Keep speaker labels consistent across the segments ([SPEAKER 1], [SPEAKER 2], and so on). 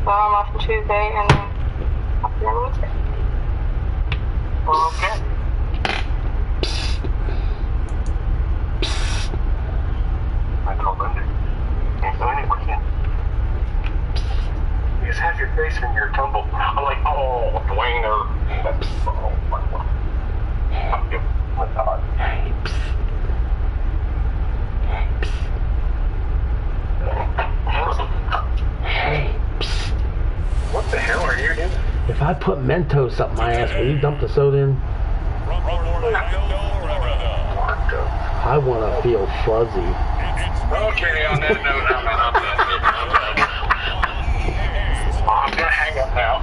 [SPEAKER 1] So I'm off on Tuesday and I'll be on Wednesday.
[SPEAKER 2] Okay. I call Monday. Can't go anywhere, can you? Just have your face in your tumble. I'm like, oh, Dwayne. Oh, my God. My God. What the hell are you doing?
[SPEAKER 3] If I put Mentos up my ass, will you dump the soda in? I want to feel fuzzy.
[SPEAKER 2] Okay, on that note, I'm done. I'm going to hang up now.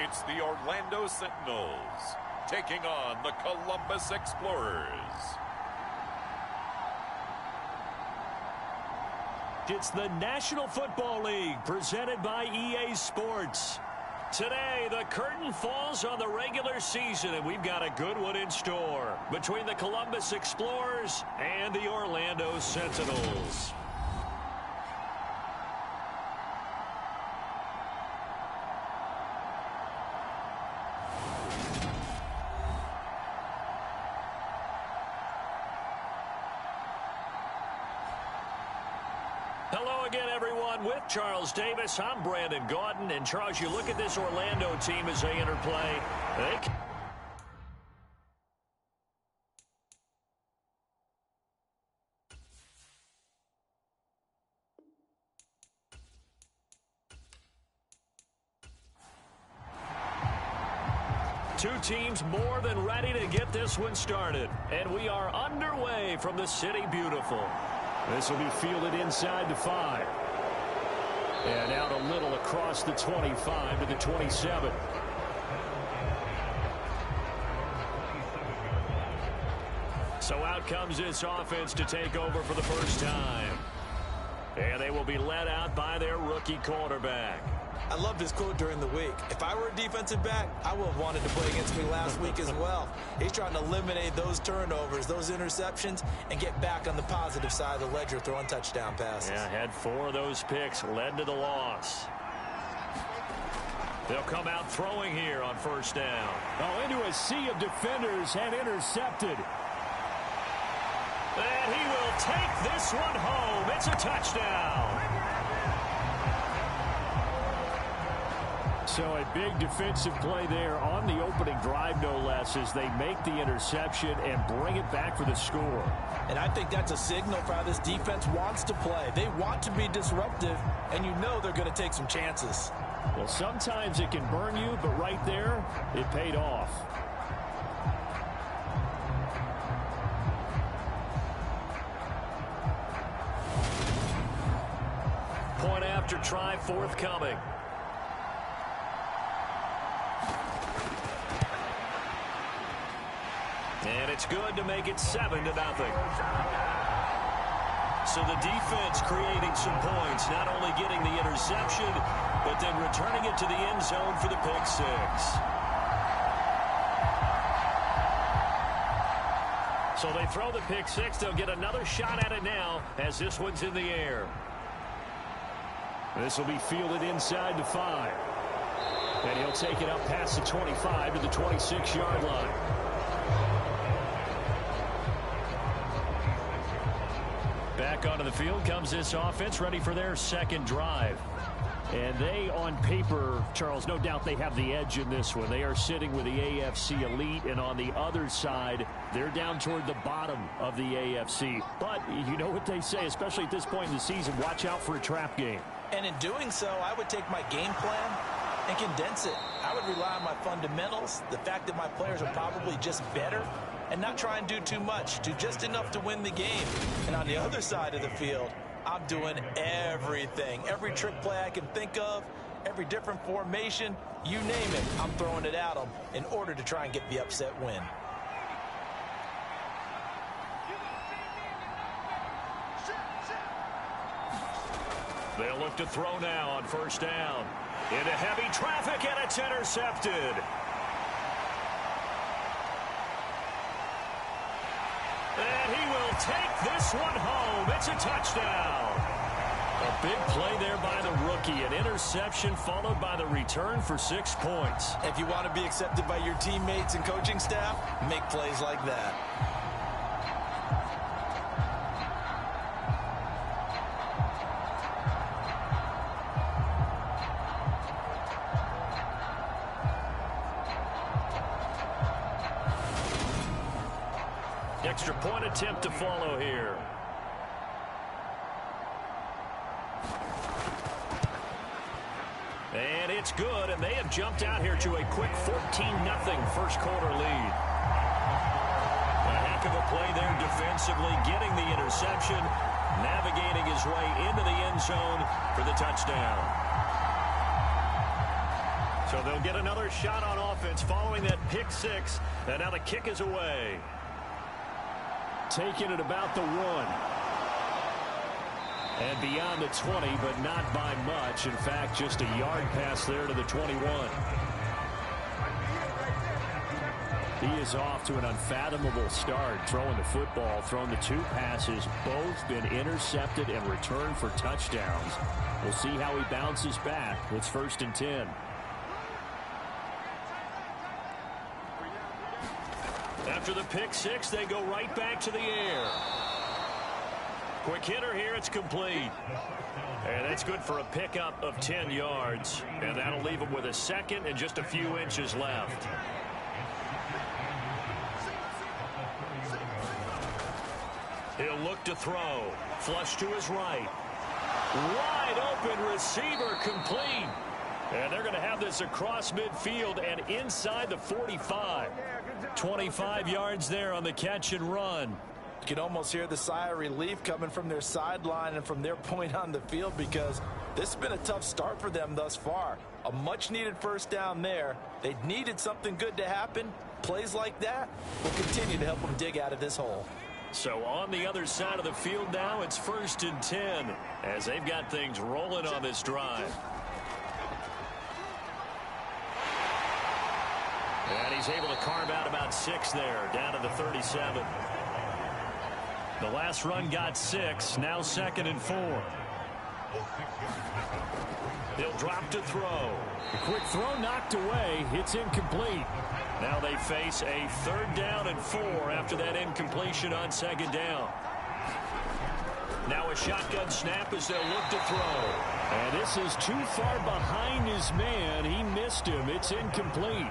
[SPEAKER 4] It's the Orlando Sentinels taking on the Columbus Explorers.
[SPEAKER 5] It's the National Football League presented by EA Sports. Today, the curtain falls on the regular season, and we've got a good one in store between the Columbus Explorers and the Orlando Sentinels. Hello again, everyone. With Charles Davis, I'm Brandon Gaudin. And, Charles, you look at this Orlando team as they interplay. Two teams more than ready to get this one started. And we are underway from the City Beautiful. This will be fielded inside the 5. And out a little across the 25 to the 27. So out comes this offense to take over for the first time. And they will be led out by their rookie quarterback.
[SPEAKER 6] I love this quote during the week. If I were a defensive back, I would have wanted to play against me last week as well. He's trying to eliminate those turnovers, those interceptions, and get back on the positive side of the ledger throwing touchdown passes.
[SPEAKER 5] Yeah, had 4 of those picks, led to the loss. They'll come out throwing here on first down.
[SPEAKER 7] Oh, into a sea of defenders and intercepted.
[SPEAKER 5] And he will take this one home. It's a touchdown.
[SPEAKER 7] So a big defensive play there on the opening drive, no less, as they make the interception and bring it back for the score.
[SPEAKER 6] And I think that's a signal for how this defense wants to play. They want to be disruptive, and you know they're going to take some chances.
[SPEAKER 7] Well, sometimes it can burn you, but right there, it paid off.
[SPEAKER 5] Point after try forthcoming. And it's good to make it 7-0. So the defense creating some points, not only getting the interception, but then returning it to the end zone for the pick 6. So they throw the pick 6. They'll get another shot at it now as this one's in the air.
[SPEAKER 7] This will be fielded inside the 5. And he'll take it up past the 25 to the 26-yard line.
[SPEAKER 5] Back onto the field comes this offense, ready for their second drive.
[SPEAKER 7] And they, on paper, Charles, no doubt they have the edge in this one. They are sitting with the AFC elite, and on the other side, they're down toward the bottom of the AFC. But you know what they say, especially at this point in the season, watch out for a trap game.
[SPEAKER 6] And in doing so, I would take my game plan and condense it. I would rely on my fundamentals, the fact that my players are probably just better, and not try and do too much, do just enough to win the game. And on the other side of the field, I'm doing everything. Every trick play I can think of, every different formation, you name it, I'm throwing it at them in order to try and get the upset win.
[SPEAKER 5] They'll look to throw now on first down. Into heavy traffic, and it's intercepted. And he will take this one home. It's a touchdown. A big play there by the rookie. An interception followed by the return for 6 points.
[SPEAKER 6] If you want to be accepted by your teammates and coaching staff, make plays like that.
[SPEAKER 5] Extra point attempt to follow here. And it's good, and they have jumped out here to a quick 14-0 first quarter lead. A heck of a play there defensively, getting the interception, navigating his way into the end zone for the touchdown. So they'll get another shot on offense following that pick six, and now the kick is away. Taking it about the 1. And beyond the 20, but not by much. In fact, just a yard pass there to the 21. He is off to an unfathomable start throwing the football, throwing the 2 passes, both been intercepted and returned for touchdowns. We'll see how he bounces back. It's 1st and 10. After the pick six, they go right back to the air. Quick hitter here, it's complete. And that's good for a pickup of 10 yards. And that'll leave him with a second and just a few inches left. He'll look to throw. Flush to his right. Wide open receiver, complete. And they're going to have this across midfield and inside the 45. 25 yards there on the catch and run.
[SPEAKER 6] You can almost hear the sigh of relief coming from their sideline and from their point on the field, because this has been a tough start for them thus far. A much-needed first down there. They needed something good to happen. Plays like that will continue to help them dig out of this hole.
[SPEAKER 5] So on the other side of the field now, it's 1st and 10 as they've got things rolling on this drive. And he's able to carve out about 6 there, down to the 37. The last run got 6, now 2nd and 4. He'll drop to throw.
[SPEAKER 7] The quick throw knocked away. It's incomplete.
[SPEAKER 5] Now they face a 3rd down and 4 after that incompletion on 2nd down. Now a shotgun snap as they'll look to throw.
[SPEAKER 7] And this is too far behind his man. He missed him. It's incomplete.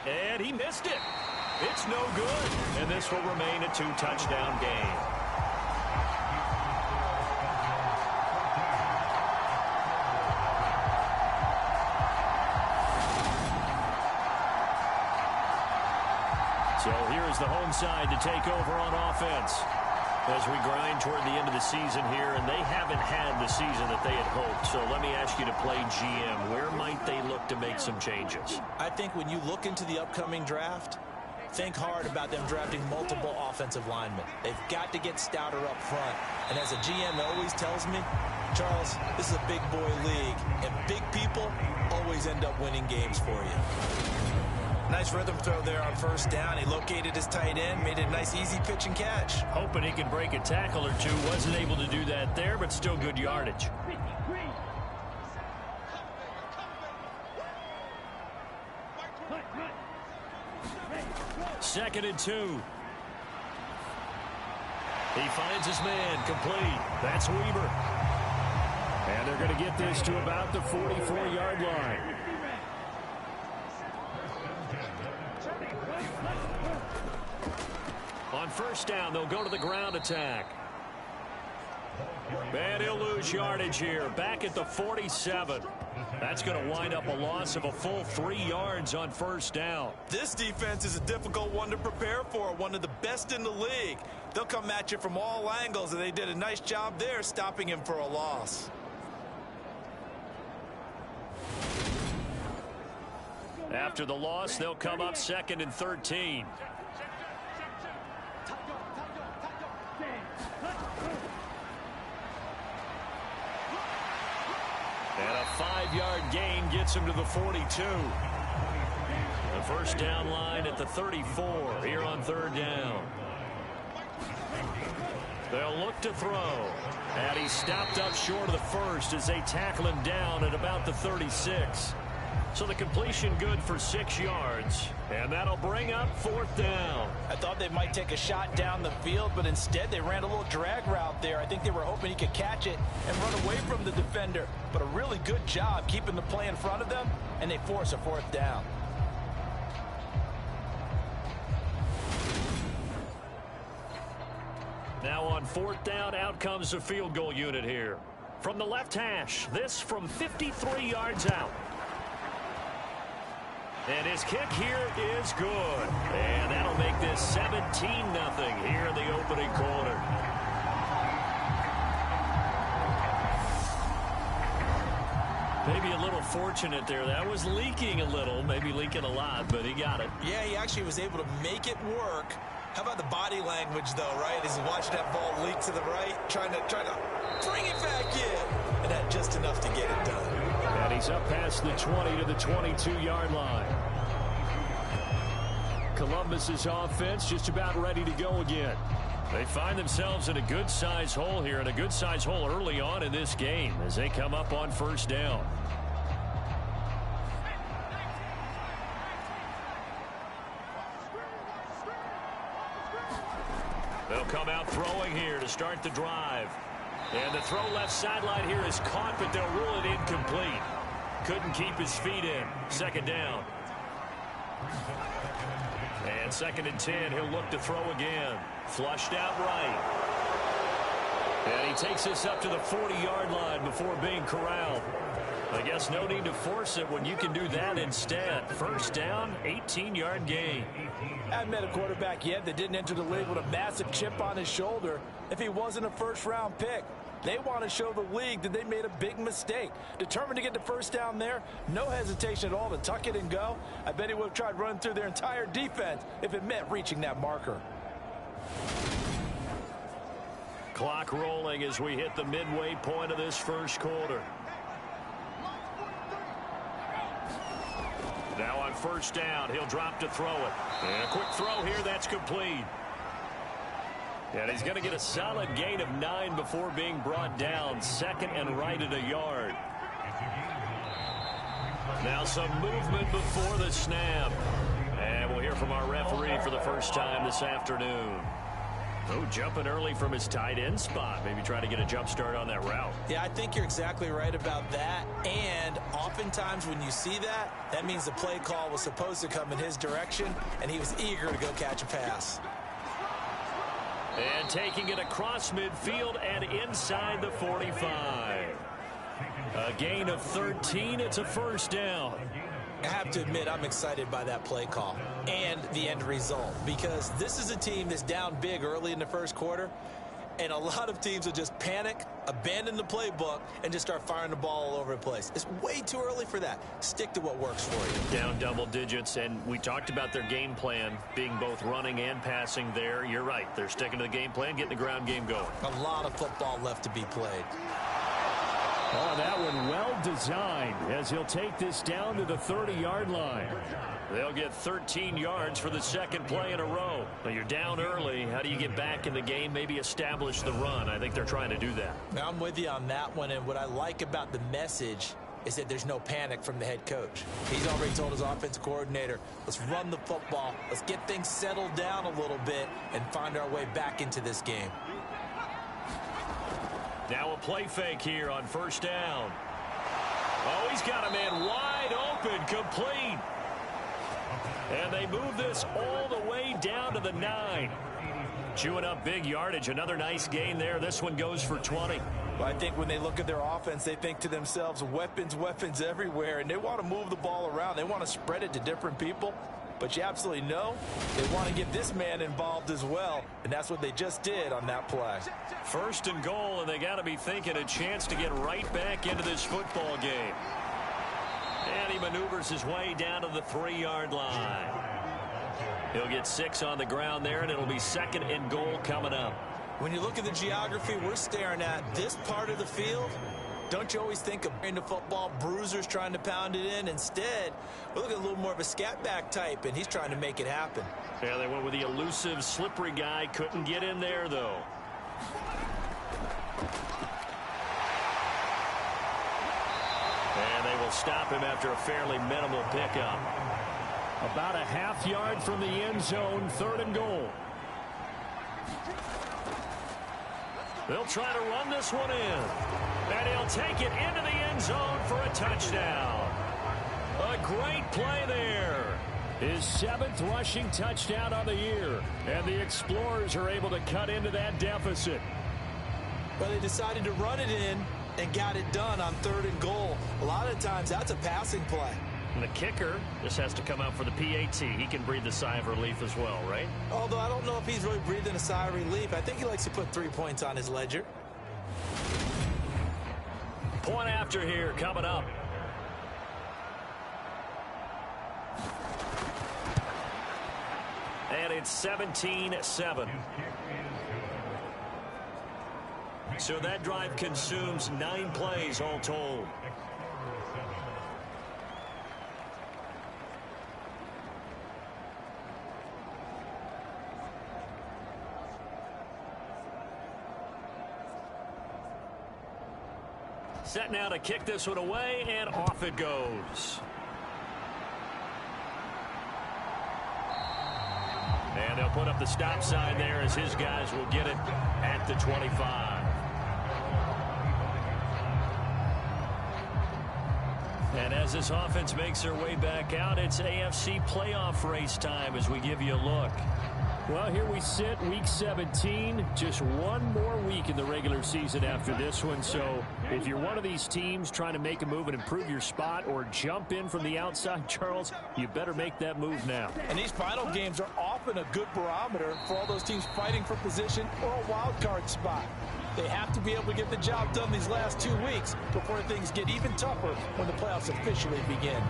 [SPEAKER 5] And he missed it. It's no good. And this will remain a 2-touchdown game. So here's the home side to take over on offense as we grind toward the end of the season here, and they haven't had the season that they had hoped. So let me ask you to play GM. Where might they look to make some changes?
[SPEAKER 6] I think when you look into the upcoming draft, think hard about them drafting multiple offensive linemen. They've got to get stouter up front. And as a GM always tells me, Charles, this is a big boy league, and big people always end up winning games for you. Nice rhythm throw there on first down. He located his tight end, made a nice easy pitch and catch.
[SPEAKER 5] Hoping he can break a tackle or two. Wasn't able to do that there, but still good yardage. Second and 2. He finds his man, complete. That's Weaver. And they're going to get this to about the 44-yard line. On first down, they'll go to the ground attack. And he'll lose yardage here. Back at the 47. That's going to wind up a loss of a full 3 yards on first down.
[SPEAKER 6] This defense is a difficult one to prepare for, one of the best in the league. They'll come at you from all angles, and they did a nice job there stopping him for a loss.
[SPEAKER 5] After the loss, they'll come up 2nd and 13. And a 5-yard gain gets him to the 42. The first down line at the 34 here on third down. They'll look to throw. And he's stopped up short of the first as they tackle him down at about the 36. So the completion good for 6 yards. And that'll bring up fourth down.
[SPEAKER 6] I thought they might take a shot down the field, but instead they ran a little drag route there. I think they were hoping he could catch it and run away from the defender. But a really good job keeping the play in front of them, and they force a fourth down.
[SPEAKER 5] Now on fourth down, out comes the field goal unit here. From the left hash, this from 53 yards out. And his kick here is good. And that'll make this 17-0 here in the opening quarter. Maybe a little fortunate there. That was leaking a little, maybe leaking a lot, but he got it.
[SPEAKER 6] Yeah, he actually was able to make it work. How about the body language, though, right? As he watched that ball leak to the right, trying to bring it back in. And had just enough to get it done.
[SPEAKER 5] And he's up past the 20 to the 22-yard line. Columbus's offense just about ready to go again. They find themselves in a good-sized hole here, and a good-sized hole early on in this game as they come up on first down. They'll come out throwing here to start the drive. And the throw left sideline here is caught, but they'll rule it incomplete. Couldn't keep his feet in. Second down. And 2nd and 10, he'll look to throw again. Flushed out right. And he takes this up to the 40-yard line before being corralled. I guess no need to force it when you can do that instead. First down, 18-yard gain.
[SPEAKER 6] I haven't met a quarterback yet that didn't enter the league with a massive chip on his shoulder if he wasn't a first-round pick. They want to show the league that they made a big mistake. Determined to get the first down there, no hesitation at all to tuck it and go. I bet he would have tried running through their entire defense if it meant reaching that marker.
[SPEAKER 5] Clock rolling as we hit the midway point of this first quarter. Now on first down, he'll drop to throw it. And a quick throw here, that's complete. And he's going to get a solid gain of 9 before being brought down. Second and right at a yard. Now some movement before the snap. And we'll hear from our referee for the first time this afternoon. Oh, jumping early from his tight end spot. Maybe try to get a jump start on that route.
[SPEAKER 6] Yeah, I think you're exactly right about that. And oftentimes when you see that, that means the play call was supposed to come in his direction, and he was eager to go catch a pass.
[SPEAKER 5] And taking it across midfield and inside the 45. A gain of 13. It's a first down.
[SPEAKER 6] I have to admit, I'm excited by that play call and the end result, because this is a team that's down big early in the first quarter, and a lot of teams will just panic, abandon the playbook, and just start firing the ball all over the place. It's way too early for that. Stick to what works for you.
[SPEAKER 5] Down double digits, and we talked about their game plan being both running and passing there. You're right. They're sticking to the game plan, getting the ground game going.
[SPEAKER 6] A lot of football left to be played.
[SPEAKER 7] Oh, that one well designed as he'll take this down to the 30-yard line.
[SPEAKER 5] They'll get 13 yards for the second play in a row. But you're down early. How do you get back in the game, maybe establish the run? I think they're trying to do that.
[SPEAKER 6] Now, I'm with you on that one, and what I like about the message is that there's no panic from the head coach. He's already told his offensive coordinator, let's run the football, let's get things settled down a little bit and find our way back into this game.
[SPEAKER 5] Now a play fake here on first down. Oh, he's got a man wide open, complete. And they move this all the way down to the 9. Chewing up big yardage. Another nice gain there. This one goes for 20.
[SPEAKER 6] Well, I think when they look at their offense, they think to themselves, weapons, weapons everywhere. And they want to move the ball around. They want to spread it to different people. But you absolutely know they want to get this man involved as well. And that's what they just did on that play.
[SPEAKER 5] First and goal, and they got to be thinking a chance to get right back into this football game. And he maneuvers his way down to the 3-yard line. He'll get 6 on the ground there, and it'll be second and goal coming up.
[SPEAKER 6] When you look at the geography we're staring at, this part of the field Don't you always think of into football bruisers trying to pound it in? Instead, we're looking at a little more of a scat back type, and he's trying to make it happen.
[SPEAKER 5] Yeah, they went with the elusive, slippery guy. Couldn't get in there, though. And they will stop him after a fairly minimal pickup.
[SPEAKER 7] About a half yard from the end zone, 3rd and goal.
[SPEAKER 5] They'll try to run this one in. And he'll take it into the end zone for a touchdown. A great play there.
[SPEAKER 7] His 7th rushing touchdown on the year. And the Explorers are able to cut into that deficit.
[SPEAKER 6] Well, they decided to run it in and got it done on 3rd and goal. A lot of times, that's a passing play.
[SPEAKER 5] And the kicker just has to come out for the PAT. He can breathe a sigh of relief as well, right?
[SPEAKER 6] Although I don't know if he's really breathing a sigh of relief. I think he likes to put 3 points on his ledger.
[SPEAKER 5] Point after here coming up. And it's 17-7. So that drive consumes 9 plays all told. Set now to kick this one away, and off it goes. And they'll put up the stop sign there as his guys will get it at the 25. And as this offense makes their way back out, it's AFC playoff race time as we give you a look.
[SPEAKER 7] Well, here we sit, week 17, just one more week in the regular season after this one. So if you're one of these teams trying to make a move and improve your spot or jump in from the outside, Charles, you better make that move now.
[SPEAKER 6] And these final games are often a good barometer for all those teams fighting for position or a wild card spot. They have to be able to get the job done these last 2 weeks before things get even tougher when the playoffs officially begin.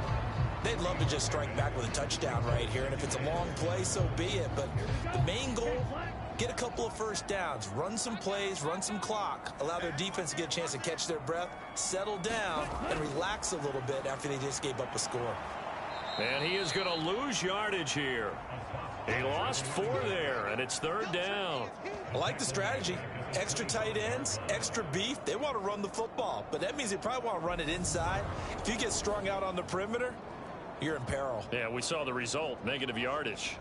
[SPEAKER 6] They'd love to just strike back with a touchdown right here, and if it's a long play, so be it. But the main goal, get a couple of first downs, run some plays, run some clock, allow their defense to get a chance to catch their breath, settle down, and relax a little bit after they just gave up a score.
[SPEAKER 5] And he is going to lose yardage here. He lost 4 there, and it's 3rd down.
[SPEAKER 6] I like the strategy. Extra tight ends, extra beef. They want to run the football, but that means they probably want to run it inside. If you get strung out on the perimeter, you're in peril.
[SPEAKER 5] Yeah, we saw the result, negative yardage.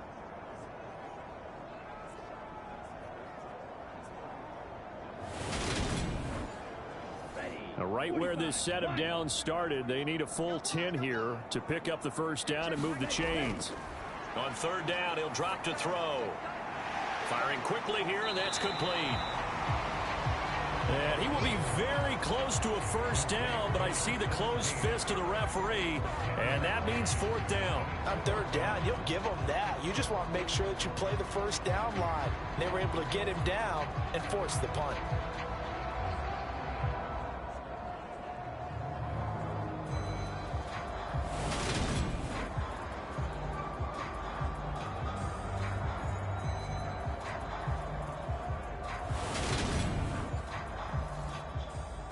[SPEAKER 7] Now, right where this set of downs started, they need a full 10 here to pick up the first down and move the chains.
[SPEAKER 5] On 3rd down, he'll drop to throw. Firing quickly here, and that's complete. And he will be very close to a first down, but I see the closed fist of the referee, and that means 4th down.
[SPEAKER 6] On 3rd down, you'll give them that. You just want to make sure that you play the first down line. They were able to get him down and force the punt.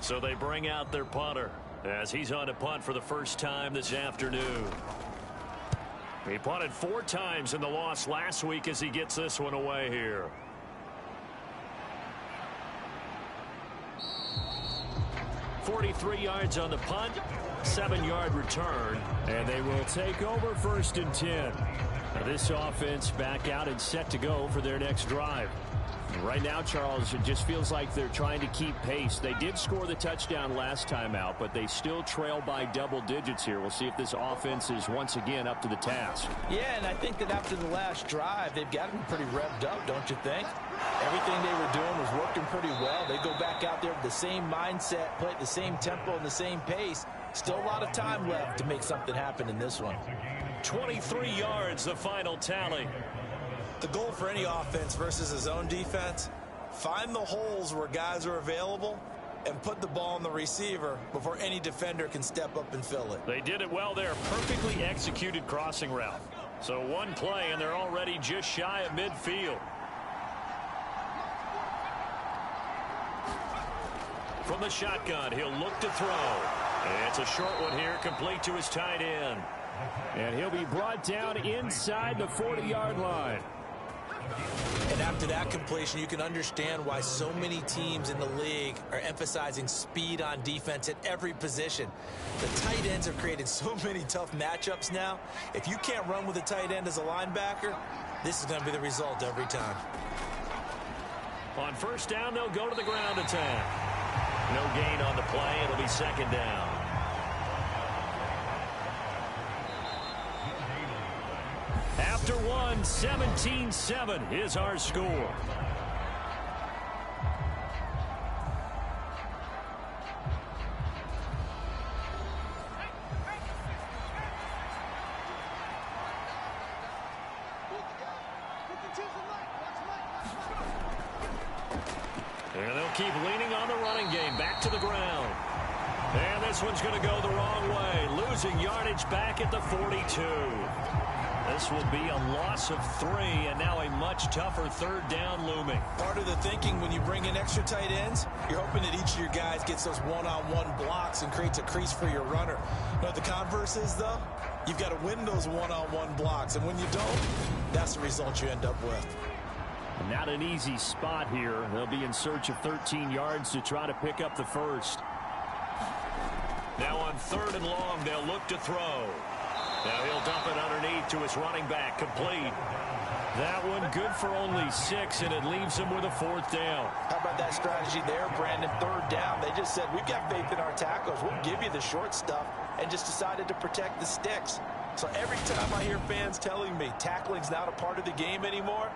[SPEAKER 5] So they bring out their punter as he's on to punt for the first time this afternoon. He punted 4 times in the loss last week as he gets this one away here. .43 yards on the punt, 7-yard return, and they will take over 1st and 10. Now this offense back out and set to go for their next drive. Right now, Charles, it just feels like they're trying to keep pace. They did score the touchdown last time out, but they still trail by double digits here. We'll see if this offense is once again up to the task.
[SPEAKER 6] Yeah, and I think that after the last drive, they've got to be pretty revved up, don't you think? Everything they were doing was working pretty well. They go back out there with the same mindset, play at the same tempo and the same pace. Still a lot of time left to make something happen in this one.
[SPEAKER 5] 23 yards, the final tally.
[SPEAKER 6] The goal for any offense versus his own defense, find the holes where guys are available and put the ball on the receiver before any defender can step up and fill it.
[SPEAKER 5] They did it well there. Perfectly executed crossing route. So one play, and they're already just shy of midfield. From the shotgun, he'll look to throw. And it's a short one here, complete to his tight end.
[SPEAKER 7] And he'll be brought down inside the 40-yard line.
[SPEAKER 6] And after that completion, you can understand why so many teams in the league are emphasizing speed on defense at every position. The tight ends have created so many tough matchups now. If you can't run with a tight end as a linebacker, this is going to be the result every time.
[SPEAKER 5] On first down, they'll go to the ground attack. No gain on the play. It'll be second down. After one, 17-7 is our score. And they'll keep leaning on the running game. Back to the ground. And this one's going to go the wrong way. Losing yardage back at the 42. This will be a loss of 3, and now a much tougher third down looming.
[SPEAKER 6] Part of the thinking when you bring in extra tight ends, you're hoping that each of your guys gets those one-on-one blocks and creates a crease for your runner. You know what the converse is, though? You've got to win those one-on-one blocks, and when you don't, that's the result you end up with.
[SPEAKER 7] Not an easy spot here. They'll be in search of 13 yards to try to pick up the first.
[SPEAKER 5] Now on third and long, they'll look to throw. Now he'll dump it underneath to his running back, complete. That one good for only 6, and it leaves him with a 4th down.
[SPEAKER 6] How about that strategy there, Brandon? Third down, they just said, we've got faith in our tackles. We'll give you the short stuff, and just decided to protect the sticks. So every time I hear fans telling me tackling's not a part of the game anymore,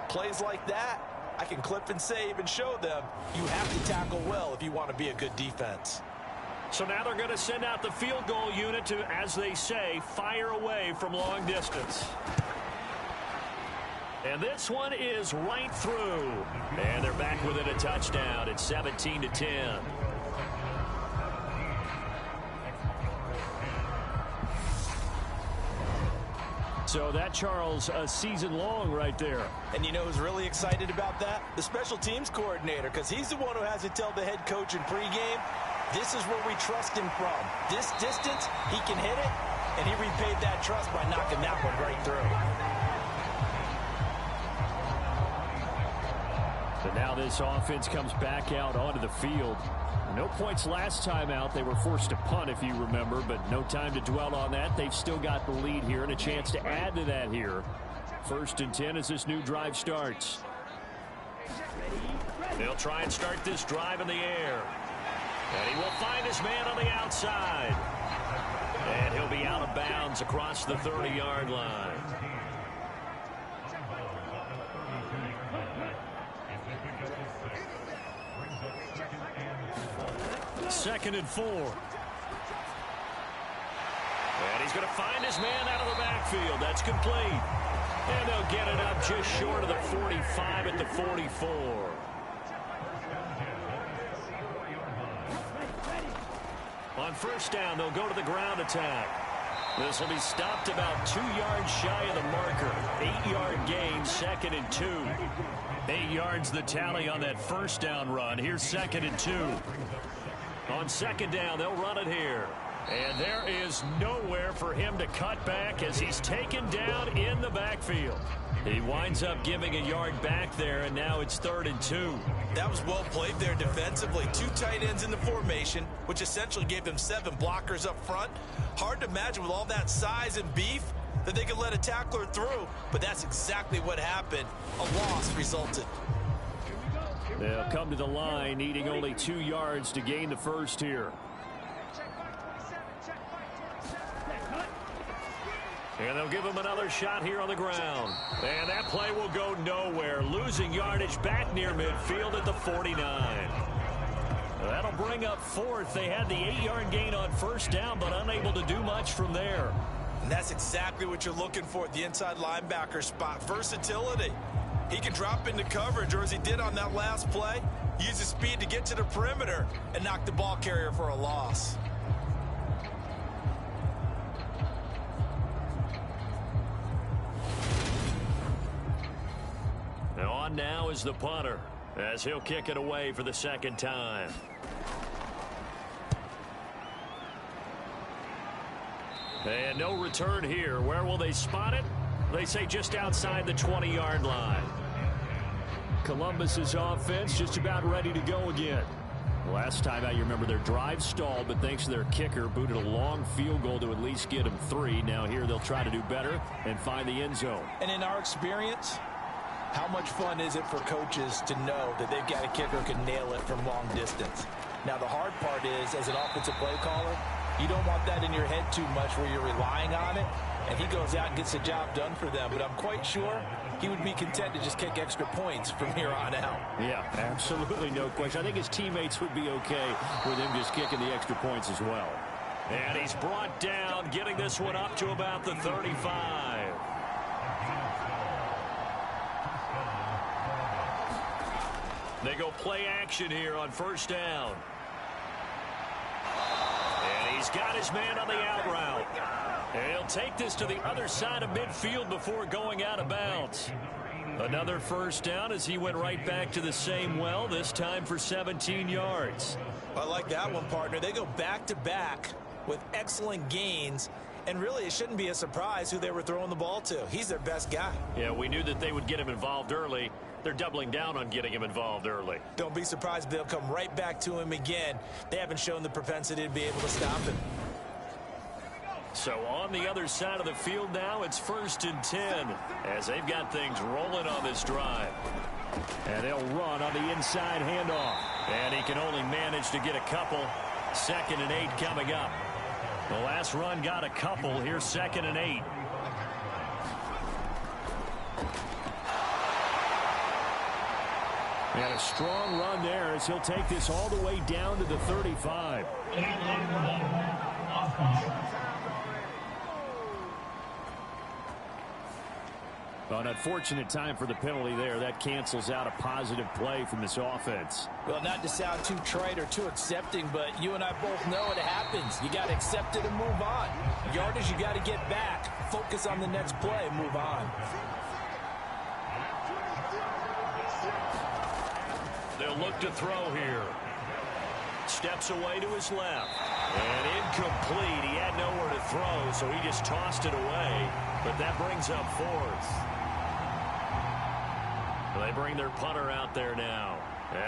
[SPEAKER 6] plays like that, I can clip and save and show them you have to tackle well if you want to be a good defense.
[SPEAKER 5] So now they're going to send out the field goal unit to, as they say, fire away from long distance. And this one is right through. And they're back within a touchdown. It's 17-10.
[SPEAKER 7] So that, Charles, a season long right there.
[SPEAKER 6] And you know who's really excited about that? The special teams coordinator, because he's the one who has to tell the head coach in pregame, this is where we trust him from. This distance, he can hit it, and he repaid that trust by knocking that one right through.
[SPEAKER 7] So now this offense comes back out onto the field. No points last time out. They were forced to punt, if you remember, but no time to dwell on that. They've still got the lead here and a chance to add to that here. 1st and 10 as this new drive starts.
[SPEAKER 5] They'll try and start this drive in the air. And he will find his man on the outside. And he'll be out of bounds across the 30-yard line.
[SPEAKER 7] Second and 4.
[SPEAKER 5] And he's going to find his man out of the backfield. That's complete. And they'll get it up just short of the 45 at the 44. On first down, they'll go to the ground attack. This will be stopped about 2 yards shy of the marker. 8-yard gain, 2nd and 2. 8 yards the tally on that first down run. Here's 2nd and 2. On second down, they'll run it here. And there is nowhere for him to cut back as he's taken down in the backfield. He winds up giving a yard back there, and now it's 3rd and 2.
[SPEAKER 6] That was well played there defensively. 2 tight ends in the formation, which essentially gave them 7 blockers up front. Hard to imagine with all that size and beef that they could let a tackler through, but that's exactly what happened. A loss resulted.
[SPEAKER 7] They'll come to the line, needing only 2 yards to gain the first here.
[SPEAKER 5] And they'll give him another shot here on the ground. And that play will go nowhere. Losing yardage back near midfield at the 49. That'll bring up 4th. They had the 8-yard gain on first down, but unable to do much from there.
[SPEAKER 6] And that's exactly what you're looking for at the inside linebacker spot. Versatility. He can drop into coverage, or as he did on that last play, use his speed to get to the perimeter and knock the ball carrier for a loss.
[SPEAKER 5] On now is the punter, as he'll kick it away for the 2nd time.
[SPEAKER 7] And no return here. Where will they spot it? They say just outside the 20-yard line. Columbus's offense just about ready to go again. Last time out, you remember their drive stalled, but thanks to their kicker, booted a long field goal to at least get them 3. Now here they'll try to do better and find the end zone.
[SPEAKER 6] And in our experience, how much fun is it for coaches to know that they've got a kicker who can nail it from long distance? Now, the hard part is, as an offensive play caller, you don't want that in your head too much where you're relying on it, and he goes out and gets the job done for them. But I'm quite sure he would be content to just kick extra points from here on out.
[SPEAKER 7] Yeah, absolutely no question. I think his teammates would be okay with him just kicking the extra points as well. And he's brought down, getting this one up to about the 35. They go play action here on first down. And he's got his man on the out route. And he'll take this to the other side of midfield before going out of bounds. Another first down as he went right back to the same well, this time for 17 yards.
[SPEAKER 6] I like that one, partner. They go back-to-back with excellent gains. And really, it shouldn't be a surprise who they were throwing the ball to. He's their best guy.
[SPEAKER 7] Yeah, we knew that they would get him involved early. They're doubling down on getting him involved early.
[SPEAKER 6] Don't be surprised they'll come right back to him again. They haven't shown the propensity to be able to stop him.
[SPEAKER 7] So on the other side of the field now, it's 1st and 10 as they've got things rolling on this drive. And they'll run on the inside handoff. And he can only manage to get a couple. 2nd and 8 coming up. The last run got a couple. Here's 2nd and 8. And a strong run there as he'll take this all the way down to the 35. An unfortunate time for the penalty there. That cancels out a positive play from this offense.
[SPEAKER 6] Well, not to sound too trite or too accepting, but you and I both know it happens. You got to accept it and move on. Yardage, you got to get back. Focus on the next play. Move on.
[SPEAKER 7] They'll look to throw here. Steps away to his left. And incomplete. He had nowhere to throw, so he just tossed it away. But that brings up 4th. They bring their punter out there now,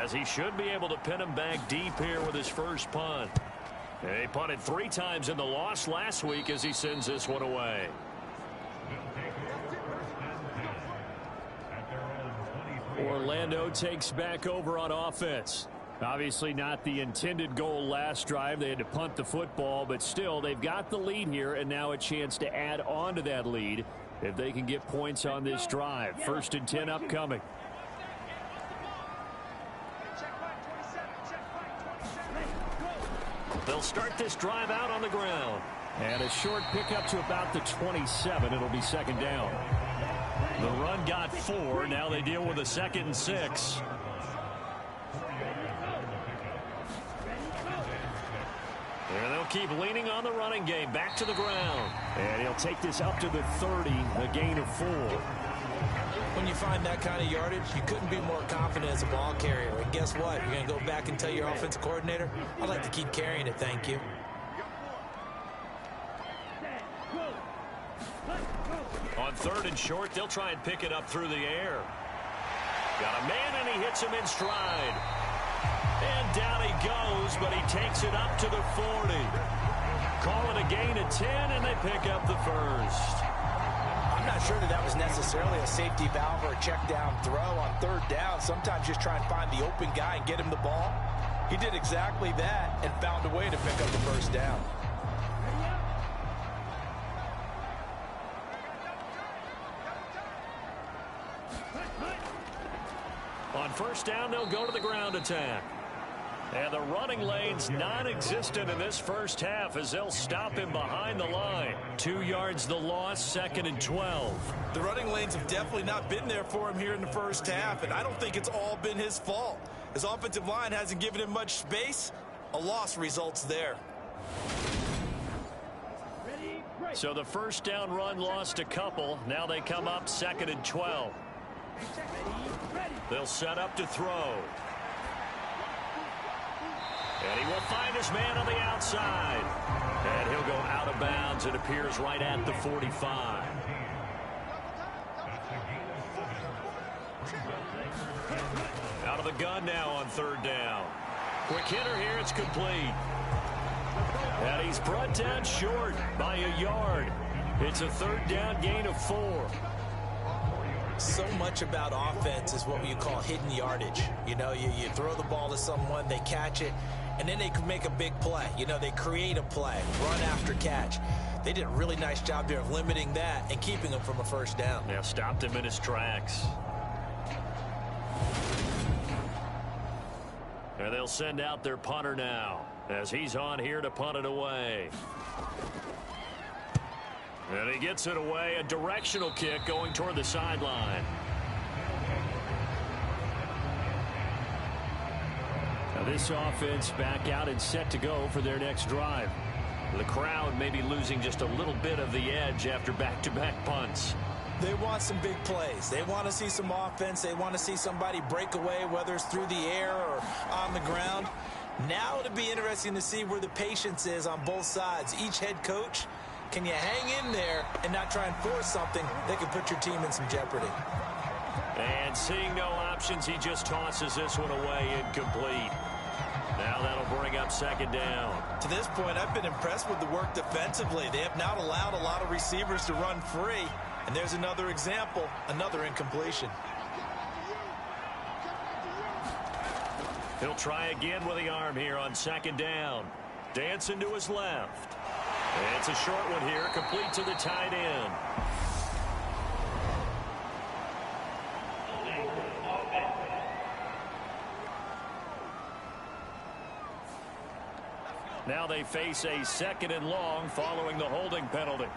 [SPEAKER 7] as he should be able to pin him back deep here with his first punt. He punted 3 times in the loss last week as he sends this one away. Orlando takes back over on offense. Obviously not the intended goal last drive. They had to punt the football, but still they've got the lead here and now a chance to add on to that lead if they can get points on this drive. 1st and 10 upcoming. They'll start this drive out on the ground. And a short pickup to about the 27. It'll be 2nd down. The run got 4. Now they deal with a 2nd and 6. And they'll keep leaning on the running game. Back to the ground. And he'll take this up to the 30. A gain of 4.
[SPEAKER 6] When you find that kind of yardage, you couldn't be more confident as a ball carrier. And guess what? You're going to go back and tell your offensive coordinator, I'd like to keep carrying it, thank you.
[SPEAKER 7] On 3rd and short, they'll try and pick it up through the air. Got a man, and he hits him in stride. And down he goes, but he takes it up to the 40. Call it a gain of 10, and they pick up the 1st.
[SPEAKER 6] I'm not sure that was necessarily a safety valve or a check down throw on 3rd down. Sometimes just try and find the open guy and get him the ball. He did exactly that and found a way to pick up the 1st down.
[SPEAKER 7] On 1st down, they'll go to the ground attack. And the running lane's non-existent in this first half as they'll stop him behind the line. 2 yards the loss, 2nd and 12.
[SPEAKER 6] The running lanes have definitely not been there for him here in the first half, and I don't think it's all been his fault. His offensive line hasn't given him much space. A loss results there.
[SPEAKER 7] So the 1st down run lost a couple. Now they come up 2nd and 12. They'll set up to throw.
[SPEAKER 5] And he will find his man on the outside. And he'll go out of bounds. It appears right at the 45. Out of the gun now on third down. Quick hitter here. It's complete. And he's brought down short by a yard. It's a third down gain of 4.
[SPEAKER 6] So much about offense is what you call hidden yardage. You know, you throw the ball to someone, they catch it, and then they can make a big play. You know, they create a play, run after catch. They did a really nice job there of limiting that and keeping him from a first down.
[SPEAKER 5] Yeah, stopped him in his tracks. And they'll send out their punter now as he's on here to punt it away. And he gets it away, a directional kick going toward the sideline. Now this offense back out and set to go for their next drive. The crowd may be losing just a little bit of the edge after back-to-back punts.
[SPEAKER 6] They want some big plays. They want to see some offense. They want to see somebody break away, whether it's through the air or on the ground. Now it'll be interesting to see where the patience is on both sides. Each head coach, can you hang in there and not try and force something that could put your team in some jeopardy?
[SPEAKER 5] And seeing no options, he just tosses this one away, incomplete. Now that'll bring up second down.
[SPEAKER 6] To this point, I've been impressed with the work defensively. They have not allowed a lot of receivers to run free. And there's another example, another incompletion.
[SPEAKER 5] He'll try again with the arm here on second down. Dancing to his left. It's a short one here, complete to the tight end. Now they face a second and long following the holding penalty.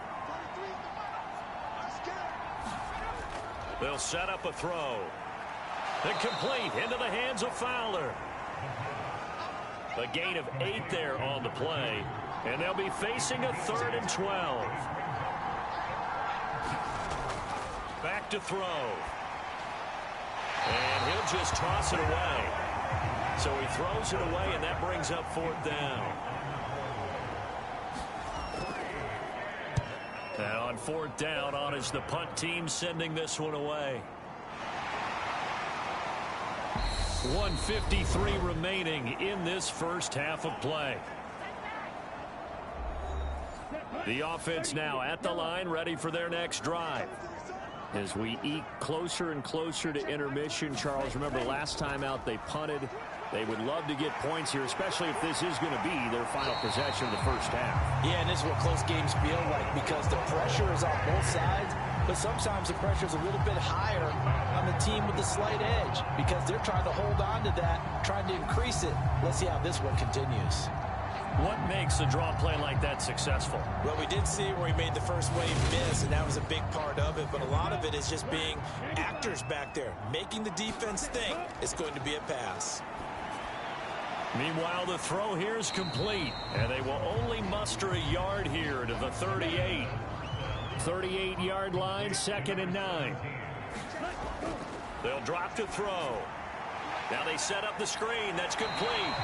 [SPEAKER 5] They'll set up a throw. And complete into the hands of Fowler. A gain of 8 there on the play. And they'll be facing a 3rd and 12. Back to throw. And he'll just toss it away. So he throws it away, and that brings up 4th down. And on 4th down, on is the punt team sending this one away. 1:53 remaining in this first half of play. The offense now at the line, ready for their next drive. As we eke closer and closer to intermission, Charles, remember last time out they punted. They would love to get points here, especially if this is going to be their final possession of the first half.
[SPEAKER 6] Yeah, and this is what close games feel like because the pressure is on both sides, but sometimes the pressure is a little bit higher on the team with the slight edge because they're trying to hold on to that, trying to increase it. Let's see how this one continues.
[SPEAKER 5] What makes a draw play like that successful?
[SPEAKER 6] Well, we did see where he made the first wave miss, and that was a big part of it, but a lot of it is just being actors back there, making the defense think it's going to be a pass.
[SPEAKER 5] Meanwhile, the throw here is complete, and they will only muster a yard here to the 38. 38-yard line, 2nd and 9. They'll drop to throw. Now they set up the screen. That's complete.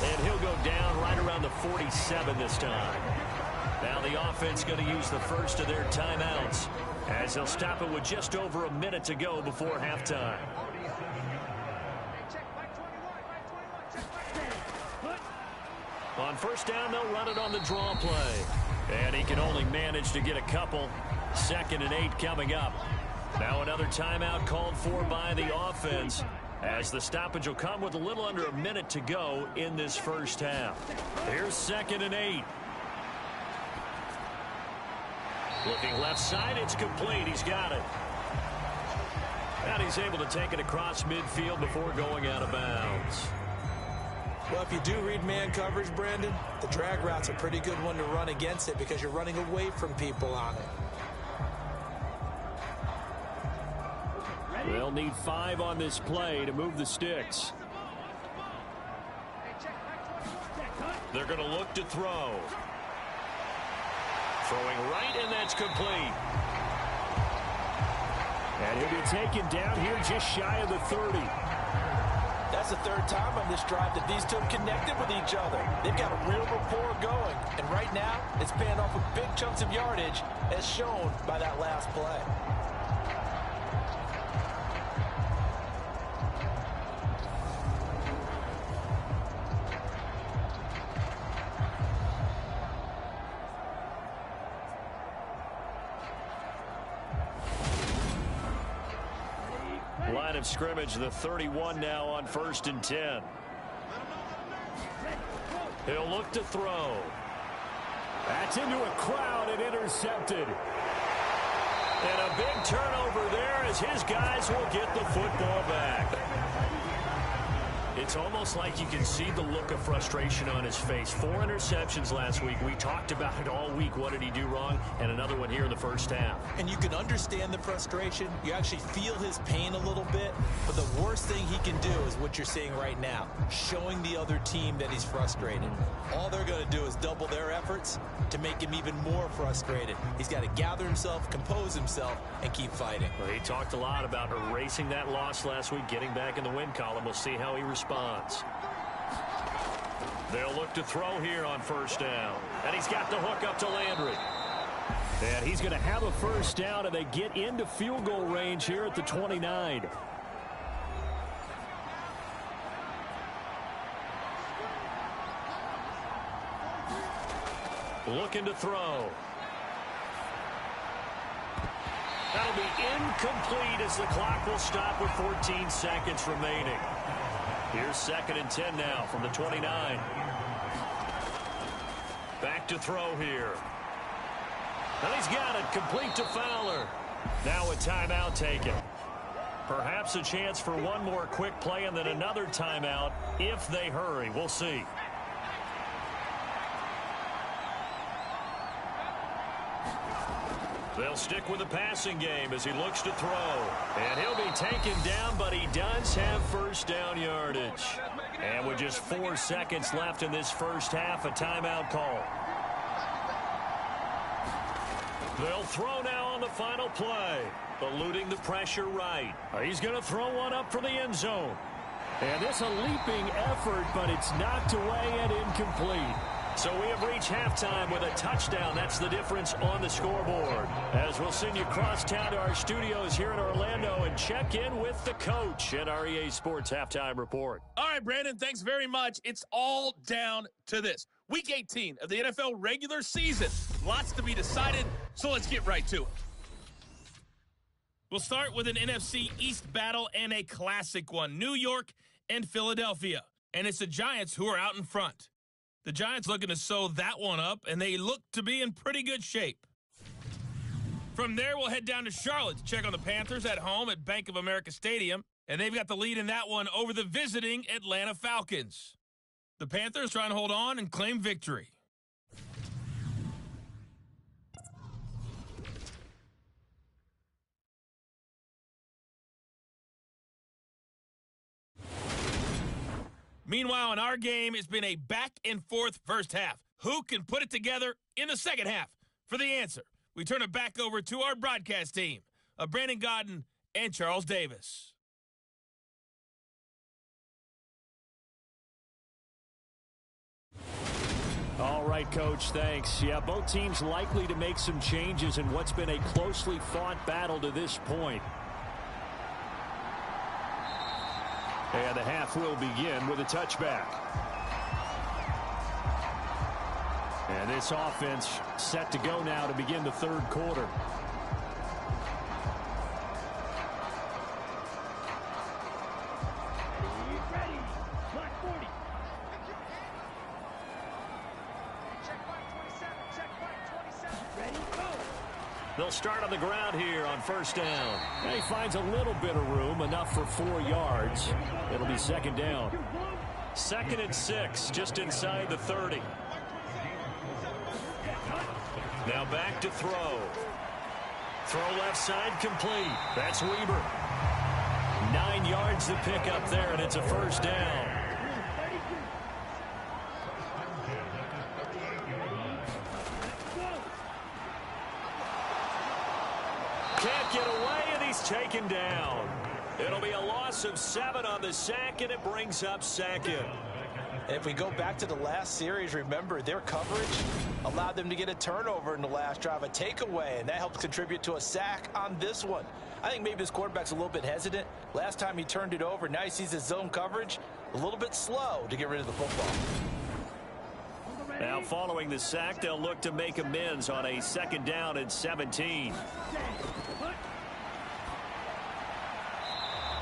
[SPEAKER 5] And he'll go down right around the 47 this time. Now the offense going to use the first of their timeouts as they'll stop it with just over a minute to go before halftime. On first down, they'll run it on the draw play. And he can only manage to get a couple. 2nd and 8 coming up. Now another timeout called for by the offense as the stoppage will come with a little under a minute to go in this first half. Here's 2nd and 8. Looking left side, it's complete. He's got it. And he's able to take it across midfield before going out of bounds.
[SPEAKER 6] Well, if you do read man coverage, Brandon, the drag route's a pretty good one to run against it because you're running away from people on it.
[SPEAKER 5] They'll need 5 on this play to move the sticks. They're going to look to throw. Throwing right, and that's complete. And he'll be taken down here just shy of the 30.
[SPEAKER 6] That's the third time on this drive that these two have connected with each other. They've got a real rapport going. And right now, it's paying off with big chunks of yardage, as shown by that last play.
[SPEAKER 5] Line of scrimmage, the 31 now on 1st and 10. He'll look to throw. That's into a crowd and intercepted. And a big turnover there as his guys will get the football back. It's almost like you can see the look of frustration on his face. 4 interceptions last week. We talked about it all week. What did he do wrong? And another one here in the first half.
[SPEAKER 6] And you can understand the frustration. You actually feel his pain a little bit. But the worst thing he can do is what you're seeing right now, showing the other team that he's frustrated. All they're going to do is double their efforts to make him even more frustrated. He's got to gather himself, compose himself, and keep fighting.
[SPEAKER 5] Well, he talked a lot about erasing that loss last week, getting back in the win column. We'll see how he responds. They'll look to throw here on 1st down. And he's got the hook up to Landry. And he's going to have a 1st down, and they get into field goal range here at the 29. Looking to throw. That'll be incomplete as the clock will stop with 14 seconds remaining. Here's 2nd and 10 now from the 29. Back to throw here. And he's got it, complete to Fowler. Now a timeout taken. Perhaps a chance for one more quick play and then another timeout if they hurry. We'll see. They'll stick with the passing game as he looks to throw. And he'll be taken down, but he does have 1st down yardage. And with just 4 seconds left in this first half, a timeout call. They'll throw now on the final play. Eluding the pressure right. He's going to throw one up for the end zone. And this a leaping effort, but it's knocked away and incomplete. So we have reached halftime with a touchdown. That's the difference on the scoreboard. As we'll send you across town to our studios here in Orlando and check in with the coach at our EA Sports Halftime Report.
[SPEAKER 8] All right, Brandon, thanks very much. It's all down to this. Week 18 of the NFL regular season. Lots to be decided, so let's get right to it. We'll start with an NFC East battle and a classic one. New York and Philadelphia. And it's the Giants who are out in front. The Giants looking to sew that one up, and they look to be in pretty good shape. From there, we'll head down to Charlotte to check on the Panthers at home at Bank of America Stadium, and they've got the lead in that one over the visiting Atlanta Falcons. The Panthers trying to hold on and claim victory. Meanwhile, in our game, it's been a back-and-forth first half. Who can put it together in the second half? For the answer, we turn it back over to our broadcast team of Brandon Godden and Charles Davis.
[SPEAKER 5] All right, Coach, thanks. Yeah, both teams likely to make some changes in what's been a closely fought battle to this point. And the half will begin with a touchback. And this offense set to go now to begin the third quarter. They'll start on the ground here on 1st down. And he finds a little bit of room, enough for 4 yards. It'll be 2nd down. 2nd and 6, just inside the 30. Now back to throw. Throw left side complete. That's Weber. 9 yards to pick up there, and it's a 1st down. Can't get away, and he's taken down. It'll be a loss of 7 on the sack, and it brings up second.
[SPEAKER 6] And if we go back to the last series, remember, their coverage allowed them to get a turnover in the last drive, a takeaway, and that helped contribute to a sack on this one. I think maybe this quarterback's a little bit hesitant. Last time he turned it over, now he sees his zone coverage a little bit slow to get rid of the football.
[SPEAKER 5] Now following the sack, they'll look to make amends on a 2nd down and 17.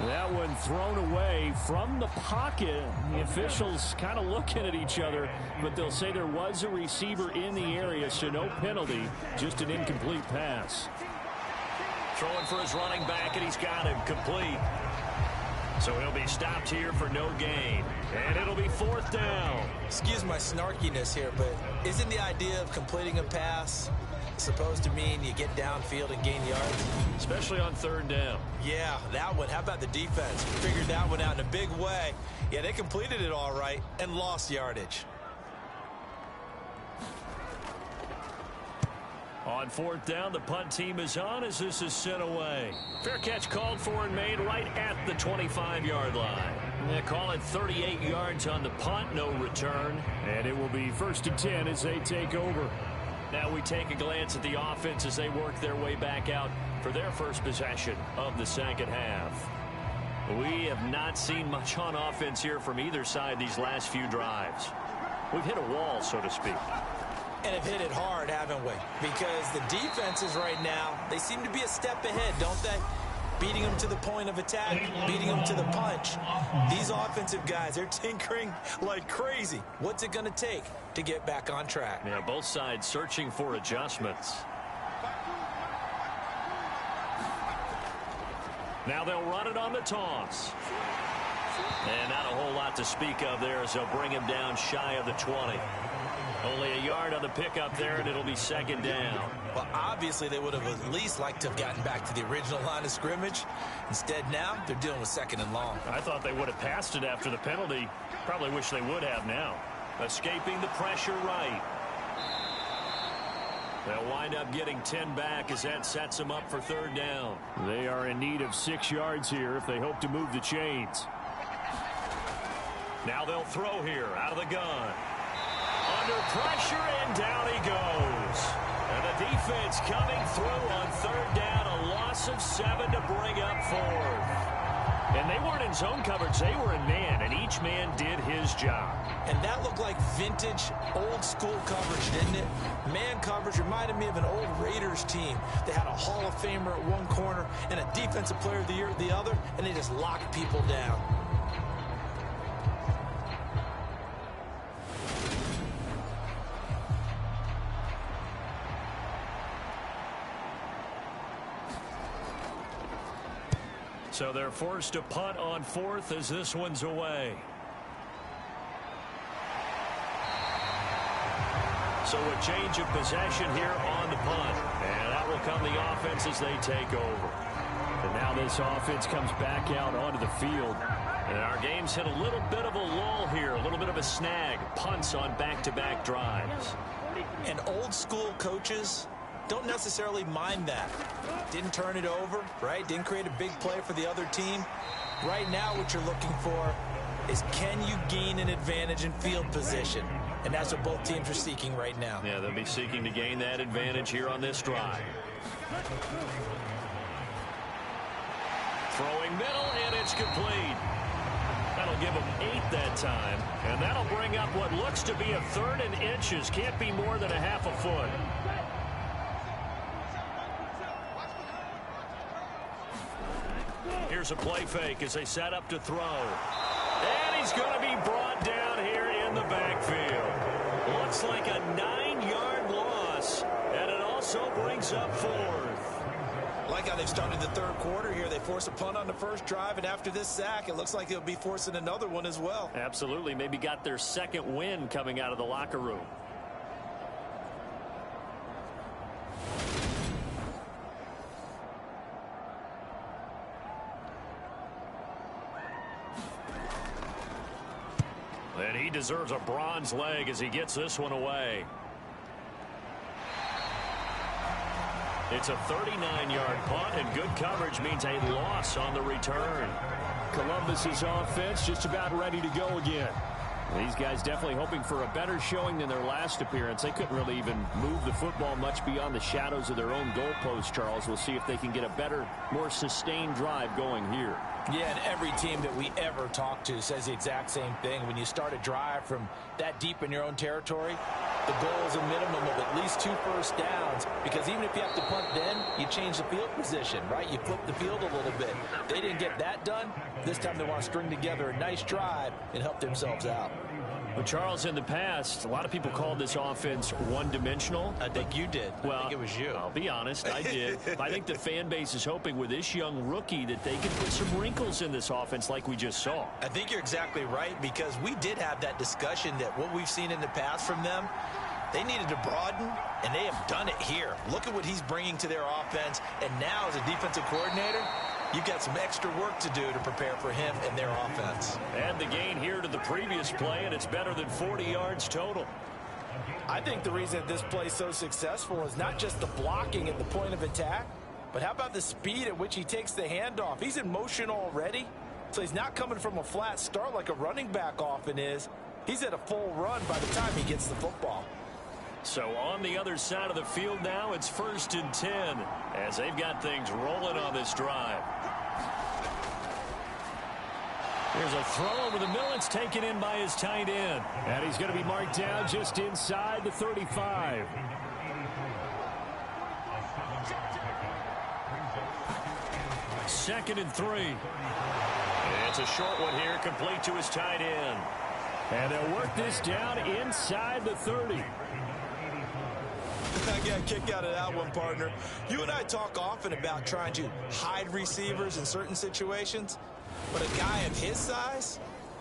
[SPEAKER 5] That one thrown away from the pocket. The officials kind of looking at each other, but they'll say there was a receiver in the area, so no penalty, just an incomplete pass. Throwing for his running back, and he's got him complete. So he'll be stopped here for no gain. And it'll be 4th down.
[SPEAKER 6] Excuse my snarkiness here, but isn't the idea of completing a pass supposed to mean you get downfield and gain yards?
[SPEAKER 5] Especially on 3rd down.
[SPEAKER 6] Yeah, that one. How about the defense? Figured that one out in a big way. Yeah, they completed it all right and lost yardage.
[SPEAKER 5] On 4th down, the punt team is on as this is sent away. Fair catch called for and made right at the 25-yard line. They call it 38 yards on the punt, no return. And it will be 1st and 10 as they take over. Now we take a glance at the offense as they work their way back out for their first possession of the 2nd half. We have not seen much on offense here from either side these last few drives. We've hit a wall, so to speak.
[SPEAKER 6] And have hit it hard, haven't we? Because the defenses right now, they seem to be a step ahead, don't they? Beating them to the point of attack, beating them to the punch. These offensive guys, they're tinkering like crazy. What's it going to take to get back on track?
[SPEAKER 5] Yeah, both sides searching for adjustments. Now they'll run it on the toss. And not a whole lot to speak of there as they'll bring him down shy of the 20. Only a yard on the pickup there, and it'll be 2nd down.
[SPEAKER 6] Well, obviously, they would have at least liked to have gotten back to the original line of scrimmage. Instead, now, they're dealing with 2nd and long.
[SPEAKER 5] I thought they would have passed it after the penalty. Probably wish they would have now. Escaping the pressure right. They'll wind up getting 10 back as that sets them up for 3rd down. They are in need of 6 yards here if they hope to move the chains. Now they'll throw here out of the gun. Under pressure, and down he goes. And the defense coming through on 3rd down, a loss of 7 to bring up 4th. And they weren't in zone coverage, they were in man, and each man did his job.
[SPEAKER 6] And that looked like vintage, old-school coverage, didn't it? Man coverage reminded me of an old Raiders team. They had a Hall of Famer at one corner and a Defensive Player of the Year at the other, and they just locked people down.
[SPEAKER 5] So they're forced to punt on 4th as this one's away. So a change of possession here on the punt. And that will come the offense as they take over. And now this offense comes back out onto the field. And our game's hit a little bit of a lull here, a little bit of a snag. Punts on back-to-back drives.
[SPEAKER 6] And old-school coaches don't necessarily mind that. Didn't turn it over, right? Didn't create a big play for the other team. Right now what you're looking for is, can you gain an advantage in field position? And that's what both teams are seeking right now.
[SPEAKER 5] Yeah, they'll be seeking to gain that advantage here on this drive. Throwing middle, and it's complete. That'll give them 8 that time. And that'll bring up what looks to be a 3rd and inches. Can't be more than a half a foot. Here's a play fake as they set up to throw. And he's going to be brought down here in the backfield. Looks like a 9-yard loss. And it also brings up 4th.
[SPEAKER 6] Like how they've started the 3rd quarter here. They force a punt on the first drive, and after this sack, it looks like they'll be forcing another one as well.
[SPEAKER 5] Absolutely. Maybe got their 2nd win coming out of the locker room. And he deserves a bronze leg as he gets this one away.
[SPEAKER 7] It's a 39-yard punt, and good coverage means a loss on the return. Columbus's offense just about ready to go again. These guys definitely hoping for a better showing than their last appearance. They couldn't really even move the football much beyond the shadows of their own goalpost, Charles. We'll see if they can get a better, more sustained drive going here.
[SPEAKER 6] Yeah, and every team that we ever talk to says the exact same thing. When you start a drive from that deep in your own territory, the goal is a minimum of at least 2 first downs, because even if you have to punt then, you change the field position, right? You flip the field a little bit. They didn't get that done. This time they want to string together a nice drive and help themselves out.
[SPEAKER 7] Well, Charles, in the past, a lot of people called this offense one-dimensional.
[SPEAKER 6] I think you did.
[SPEAKER 7] Well,
[SPEAKER 6] I think it was you.
[SPEAKER 7] I'll be honest, I did. I think the fan base is hoping with this young rookie that they can put some wrinkles in this offense like we just saw.
[SPEAKER 6] I think you're exactly right, because we did have that discussion that what we've seen in the past from them, they needed to broaden, and they have done it here. Look at what he's bringing to their offense, and now as a defensive coordinator, you've got some extra work to do to prepare for him and their offense.
[SPEAKER 7] Add the gain here to the previous play, and it's better than 40 yards total.
[SPEAKER 6] I think the reason this play is so successful is not just the blocking at the point of attack, but how about the speed at which he takes the handoff? He's in motion already, so he's not coming from a flat start like a running back often is. He's at a full run by the time he gets the football.
[SPEAKER 7] So on the other side of the field now, it's 1st and 10 as they've got things rolling on this drive. There's a throw over the middle. It's taken in by his tight end. And he's going to be marked down just inside the 35. Second and 3. It's a short one here, complete to his tight end. And they'll work this down inside the 30.
[SPEAKER 6] I got a kick out of that one, partner. You and I talk often about trying to hide receivers in certain situations, but a guy of his size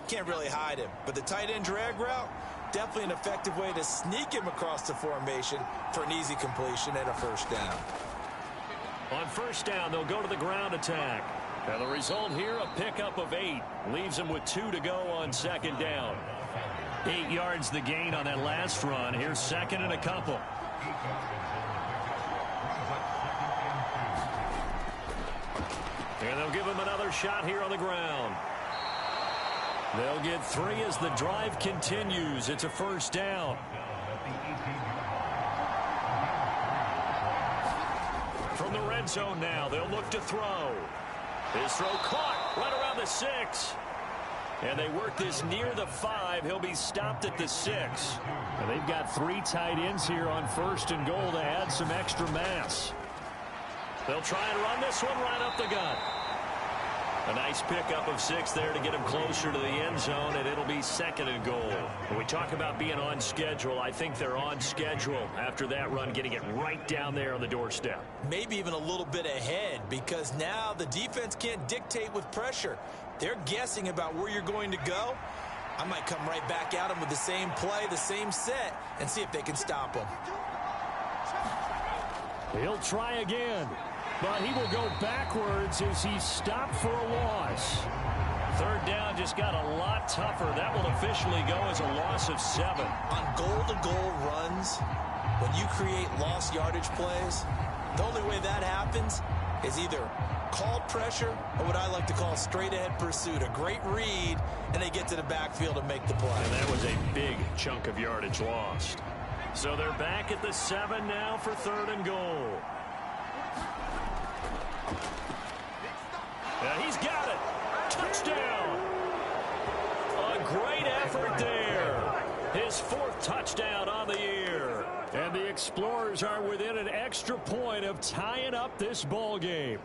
[SPEAKER 6] can't really hide him. But the tight end drag route, definitely an effective way to sneak him across the formation for an easy completion and a first down.
[SPEAKER 7] On first down, they'll go to the ground attack. And the result here, a pickup of 8. Leaves them with 2 to go on second down. 8 yards the gain on that last run. Here's second and a couple. And they'll give him another shot here on the ground. They'll get 3 as the drive continues. It's a first down. From the red zone now, they'll look to throw. His throw caught right around the 6. And they work this near the 5. He'll be stopped at the 6. And they've got 3 tight ends here on first and goal to add some extra mass. They'll try and run this one right up the gut. A nice pickup of 6 there to get him closer to the end zone, and it'll be second and goal. When we talk about being on schedule, I think they're on schedule after that run, getting it right down there on the doorstep.
[SPEAKER 6] Maybe even a little bit ahead, because now the defense can't dictate with pressure. They're guessing about where you're going to go. I might come right back at them with the same play, the same set, and see if they can stop them.
[SPEAKER 7] He'll try again, but he will go backwards as he's stopped for a loss. Third down just got a lot tougher. That will officially go as a loss of 7.
[SPEAKER 6] On goal-to-goal runs, when you create lost yardage plays, the only way that happens is either called pressure or what I like to call straight-ahead pursuit. A great read, and they get to the backfield and make the play.
[SPEAKER 7] And that was a big chunk of yardage lost. So they're back at the 7 now for third and goal. Yeah, he's got it. Touchdown. A great effort there. His 4th touchdown on the year. And the Explorers are within an extra point of tying up this ball game.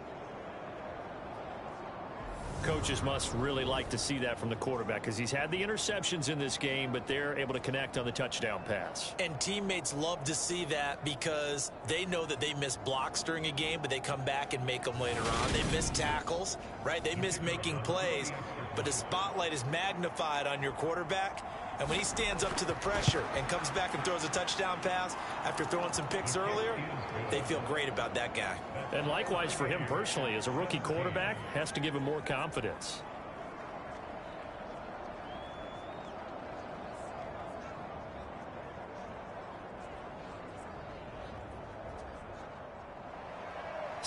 [SPEAKER 7] Coaches must really like to see that from the quarterback, because he's had the interceptions in this game, but they're able to connect on the touchdown pass.
[SPEAKER 6] And teammates love to see that, because they know that they miss blocks during a game, but they come back and make them later on. They miss tackles, right? They miss making plays, but the spotlight is magnified on your quarterback. And when he stands up to the pressure and comes back and throws a touchdown pass after throwing some picks earlier, they feel great about that guy.
[SPEAKER 7] And likewise for him personally, as a rookie quarterback, has to give him more confidence.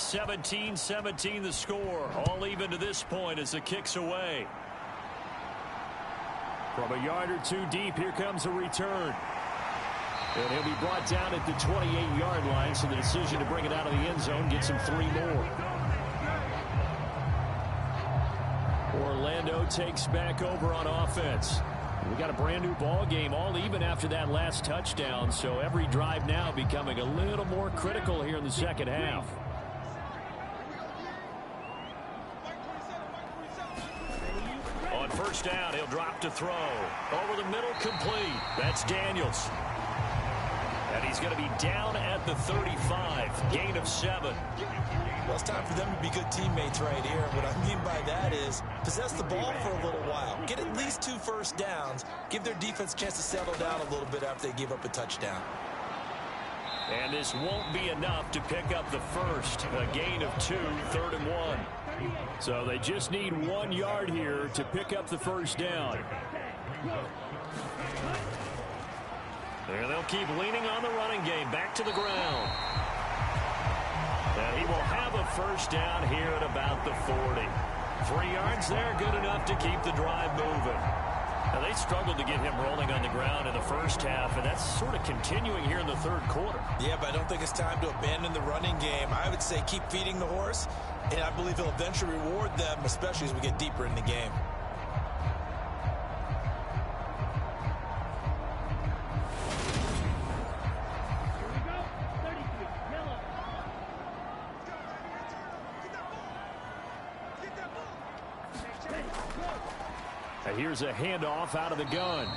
[SPEAKER 7] 17-17 the score. All even to this point as the kick's away. From a yard or two deep, here comes a return. And he'll be brought down at the 28-yard line, so the decision to bring it out of the end zone gets him 3 more. Orlando takes back over on offense. We got a brand new ball game, all even after that last touchdown, so every drive now becoming a little more critical here in the second half. On first down, he'll drop to throw. Over the middle, complete. That's Daniels. And he's going to be down at the 35. Gain of 7.
[SPEAKER 6] Well, it's time for them to be good teammates right here. What I mean by that is possess the ball for a little while. Get at least 2 first downs. Give their defense a chance to settle down a little bit after they give up a touchdown.
[SPEAKER 7] And this won't be enough to pick up the first. A gain of 2, 3rd and 1. So they just need 1 yard here to pick up the first down. There they'll keep leaning on the running game. Back to the ground. And he will have a first down here at about the 40. 3 yards there, good enough to keep the drive moving. Now, they struggled to get him rolling on the ground in the first half, and that's sort of continuing here in the 3rd quarter.
[SPEAKER 6] Yeah, but I don't think it's time to abandon the running game. I would say keep feeding the horse, and I believe he'll eventually reward them, especially as we get deeper in the game.
[SPEAKER 7] Here's a handoff out of the gun.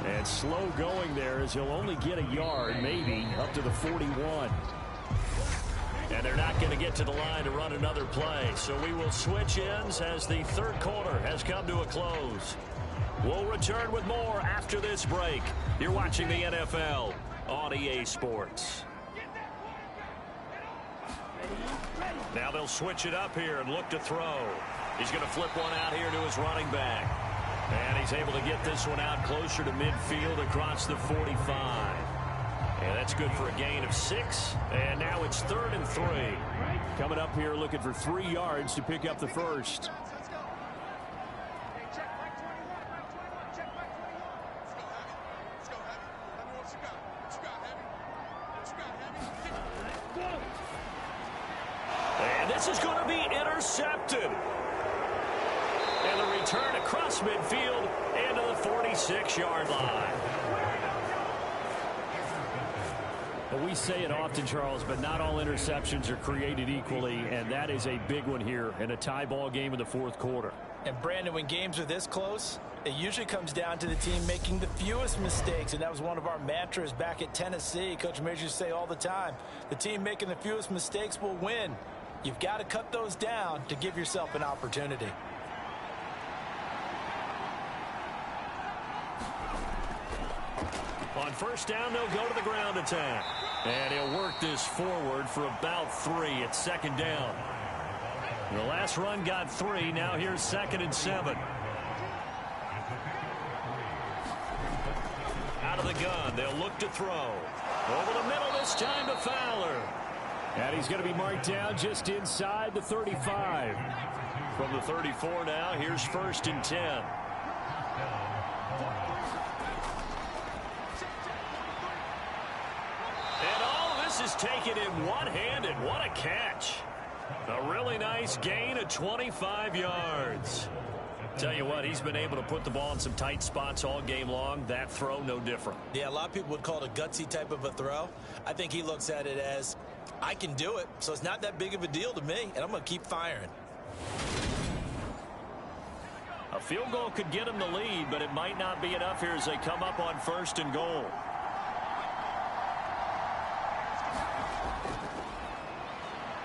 [SPEAKER 7] And slow going there as he'll only get a yard, maybe, up to the 41. And they're not going to get to the line to run another play. So we will switch ends as the 3rd quarter has come to a close. We'll return with more after this break. You're watching the NFL on EA Sports. Now they'll switch it up here and look to throw. He's going to flip one out here to his running back. And he's able to get this one out closer to midfield across the 45. And that's good for a gain of 6. And now it's 3rd and 3. Coming up here looking for 3 yards to pick up the first. And this is going to be intercepted. And the return across midfield and to the 46-yard line. Well, we say it often, Charles, but not all interceptions are created equally, and that is a big one here in a tie ball game in the 4th quarter.
[SPEAKER 6] And, Brandon, when games are this close, it usually comes down to the team making the fewest mistakes, and that was one of our mantras back at Tennessee. Coach Mears used to say all the time, the team making the fewest mistakes will win. You've got to cut those down to give yourself an opportunity.
[SPEAKER 7] On first down, they'll go to the ground attack. And he'll work this forward for about 3 at 2nd down. The last run got 3. Now here's 2nd and 7. Out of the gun, they'll look to throw. Over the middle this time to Fowler. And he's going to be marked down just inside the 35. From the 34 now, here's 1st and 10. Is taken in one-handed. What a catch. A really nice gain of 25 yards. Tell you what, he's been able to put the ball in some tight spots all game long. That throw, no different.
[SPEAKER 6] Yeah, a lot of people would call it a gutsy type of a throw. I think he looks at it as, I can do it, so it's not that big of a deal to me, and I'm going to keep firing.
[SPEAKER 7] A field goal could get him the lead, but it might not be enough here as they come up on 1st and goal.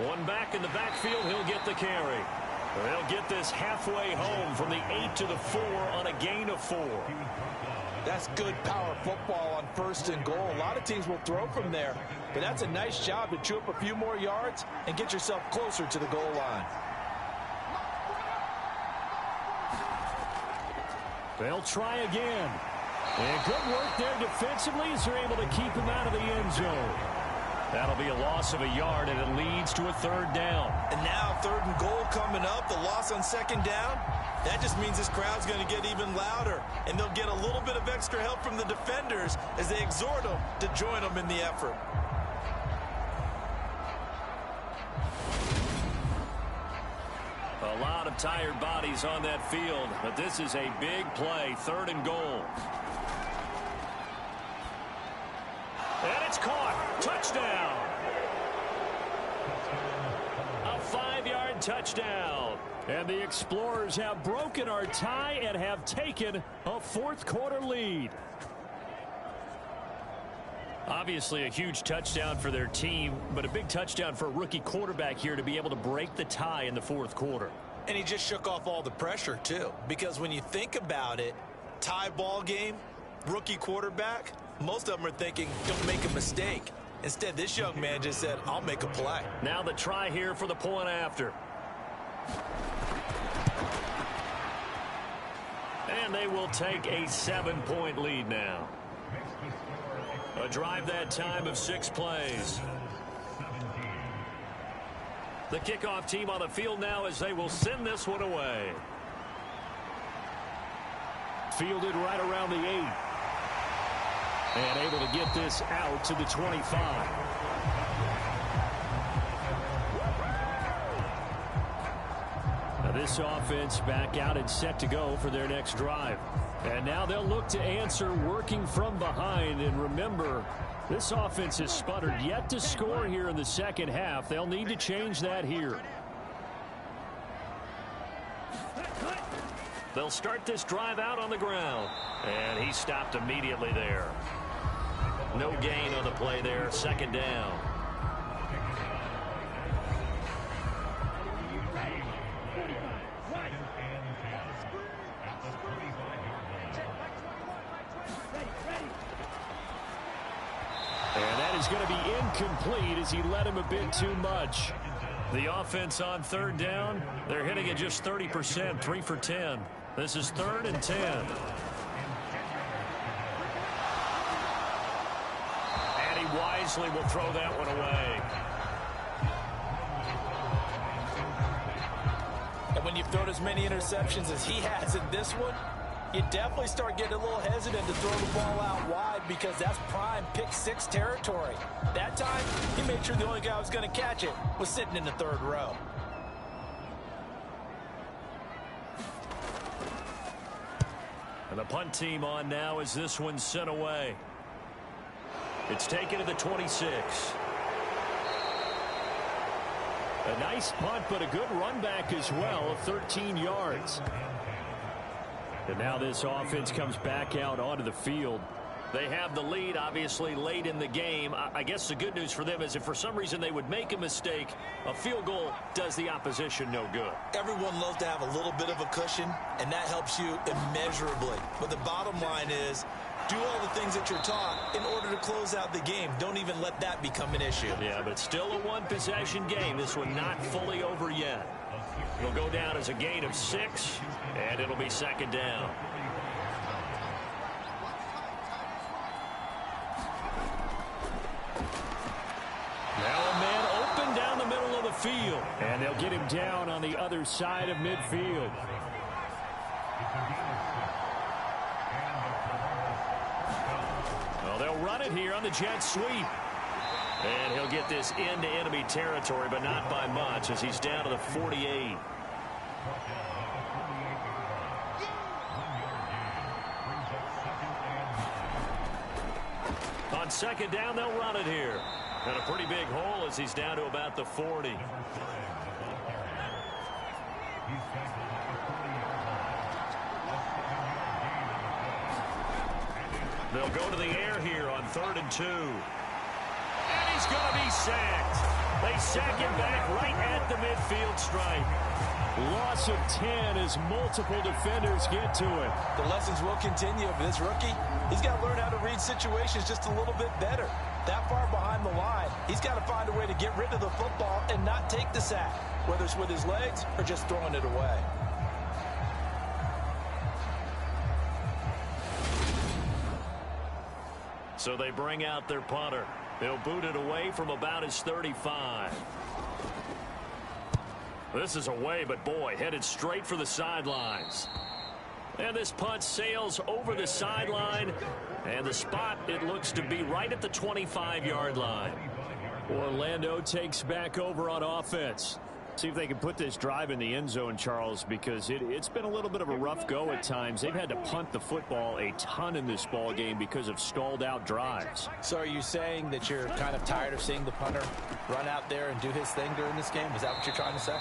[SPEAKER 7] One back in the backfield, he'll get the carry. They'll get this halfway home from the 8 to the 4 on a gain of 4.
[SPEAKER 6] That's good power football on 1st and goal. A lot of teams will throw from there, but that's a nice job to chew up a few more yards and get yourself closer to the goal line.
[SPEAKER 7] They'll try again. And good work there defensively as they're able to keep him out of the end zone.
[SPEAKER 5] That'll be a loss of a yard, and it leads to a third down.
[SPEAKER 6] And now 3rd and goal coming up, the loss on 2nd down. That just means this crowd's going to get even louder, and they'll get a little bit of extra help from the defenders as they exhort them to join them in the effort.
[SPEAKER 5] A lot of tired bodies on that field, but this is a big play, 3rd and goal. And it's caught. Touchdown. A 5-yard touchdown. And the Explorers have broken our tie and have taken a 4th quarter lead. Obviously a huge touchdown for their team, but a big touchdown for a rookie quarterback here to be able to break the tie in the 4th quarter.
[SPEAKER 6] And he just shook off all the pressure, too. Because when you think about it, tie ball game, rookie quarterback, most of them are thinking, don't make a mistake. Instead, this young man just said, I'll make a play.
[SPEAKER 5] Now the try here for the point after. And they will take a 7-point lead now. A drive that time of 6 plays. The kickoff team on the field now as they will send this one away. Fielded right around the 8. And able to get this out to the 25. Now this offense back out and set to go for their next drive. And now they'll look to answer working from behind. And remember, this offense has sputtered yet to score here in the second half. They'll need to change that here. They'll start this drive out on the ground. And he stopped immediately there. No gain on the play there. 2nd down. And that is going to be incomplete as he led him a bit too much. The offense on 3rd down, they're hitting at just 30%, 3 for 10. This is 3rd and 10. And he wisely will throw that one away.
[SPEAKER 6] And when you've thrown as many interceptions as he has in this one, you definitely start getting a little hesitant to throw the ball out wide because that's prime pick-6 territory. That time, he made sure the only guy who was going to catch it was sitting in the 3rd row.
[SPEAKER 5] And the punt team on now as this one's sent away. It's taken to the 26. A nice punt, but a good run back as well of 13 yards. And now this offense comes back out onto the field. They have the lead, obviously, late in the game. I guess the good news for them is if for some reason they would make a mistake, a field goal does the opposition no good.
[SPEAKER 6] Everyone loves to have a little bit of a cushion, and that helps you immeasurably. But the bottom line is, do all the things that you're taught in order to close out the game. Don't even let that become an issue.
[SPEAKER 5] Yeah, but still a one-possession game. This one not fully over yet. It'll go down as a gain of 6, and it'll be 2nd down. Now a man open down the middle of the field. And they'll get him down on the other side of midfield. Well, they'll run it here on the jet sweep. And he'll get this into enemy territory, but not by much as he's down to the 48. On 2nd down, they'll run it here. And a pretty big hole as he's down to about the 40. They'll go to the air here on 3rd and 2. And he's going to be sacked. They sack him back right at the midfield stripe. Loss of 10 as multiple defenders get to it.
[SPEAKER 6] The lessons will continue for this rookie. He's got to learn how to read situations just a little bit better. That far behind the line, he's got to find a way to get rid of the football and not take the sack, whether it's with his legs or just throwing it away.
[SPEAKER 5] So they bring out their punter.
[SPEAKER 7] They'll boot it away from about his 35. This is away, but boy, headed straight for the sidelines. And this punt sails over the sideline, and the spot, it looks to be right at the 25-yard line. Orlando takes back over on offense.
[SPEAKER 5] See if they can put this drive in the end zone, Charles, because it's been a little bit of a rough go at times. They've had to punt the football a ton in this ball game because of stalled out drives.
[SPEAKER 6] So are you saying that you're kind of tired of seeing the punter run out there and do his thing during this game? Is that what you're trying to say?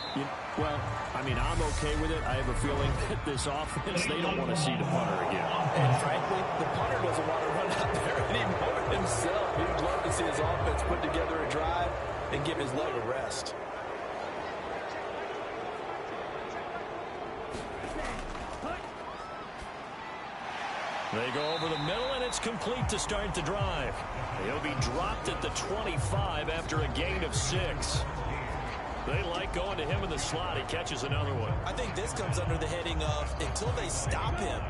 [SPEAKER 5] Well, I mean, I'm okay with it. I have a feeling that this offense, they don't want to see the punter again.
[SPEAKER 6] And frankly, the punter doesn't want to run out there anymore himself. He would love to see his offense put together a drive and give his leg a rest.
[SPEAKER 7] They go over the middle, and it's complete to start the drive. He'll be dropped at the 25 after a gain of 6. They like going to him in the slot. He catches another one.
[SPEAKER 6] I think this comes under the heading of until they stop him,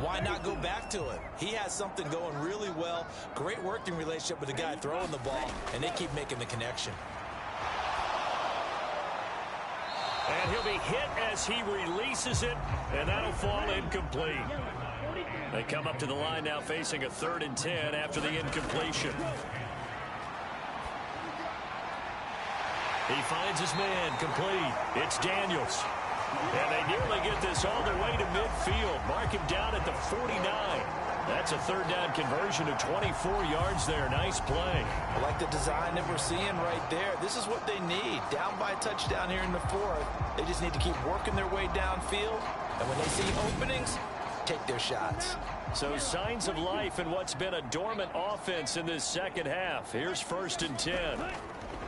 [SPEAKER 6] why not go back to him? He has something going really well. Great working relationship with the guy throwing the ball, and they keep making the connection.
[SPEAKER 7] And he'll be hit as he releases it, and that'll fall incomplete. They come up to the line now facing a 3rd and 10 after the incompletion. He finds his man complete. It's Daniels. And they nearly get this all the way to midfield. Mark him down at the 49. That's a 3rd down conversion of 24 yards there. Nice play.
[SPEAKER 6] I like the design that we're seeing right there. This is what they need. Down by a touchdown here in the 4th. They just need to keep working their way downfield. And when they see openings, take their shots.
[SPEAKER 7] So signs of life in what's been a dormant offense in this second half. Here's 1st and 10.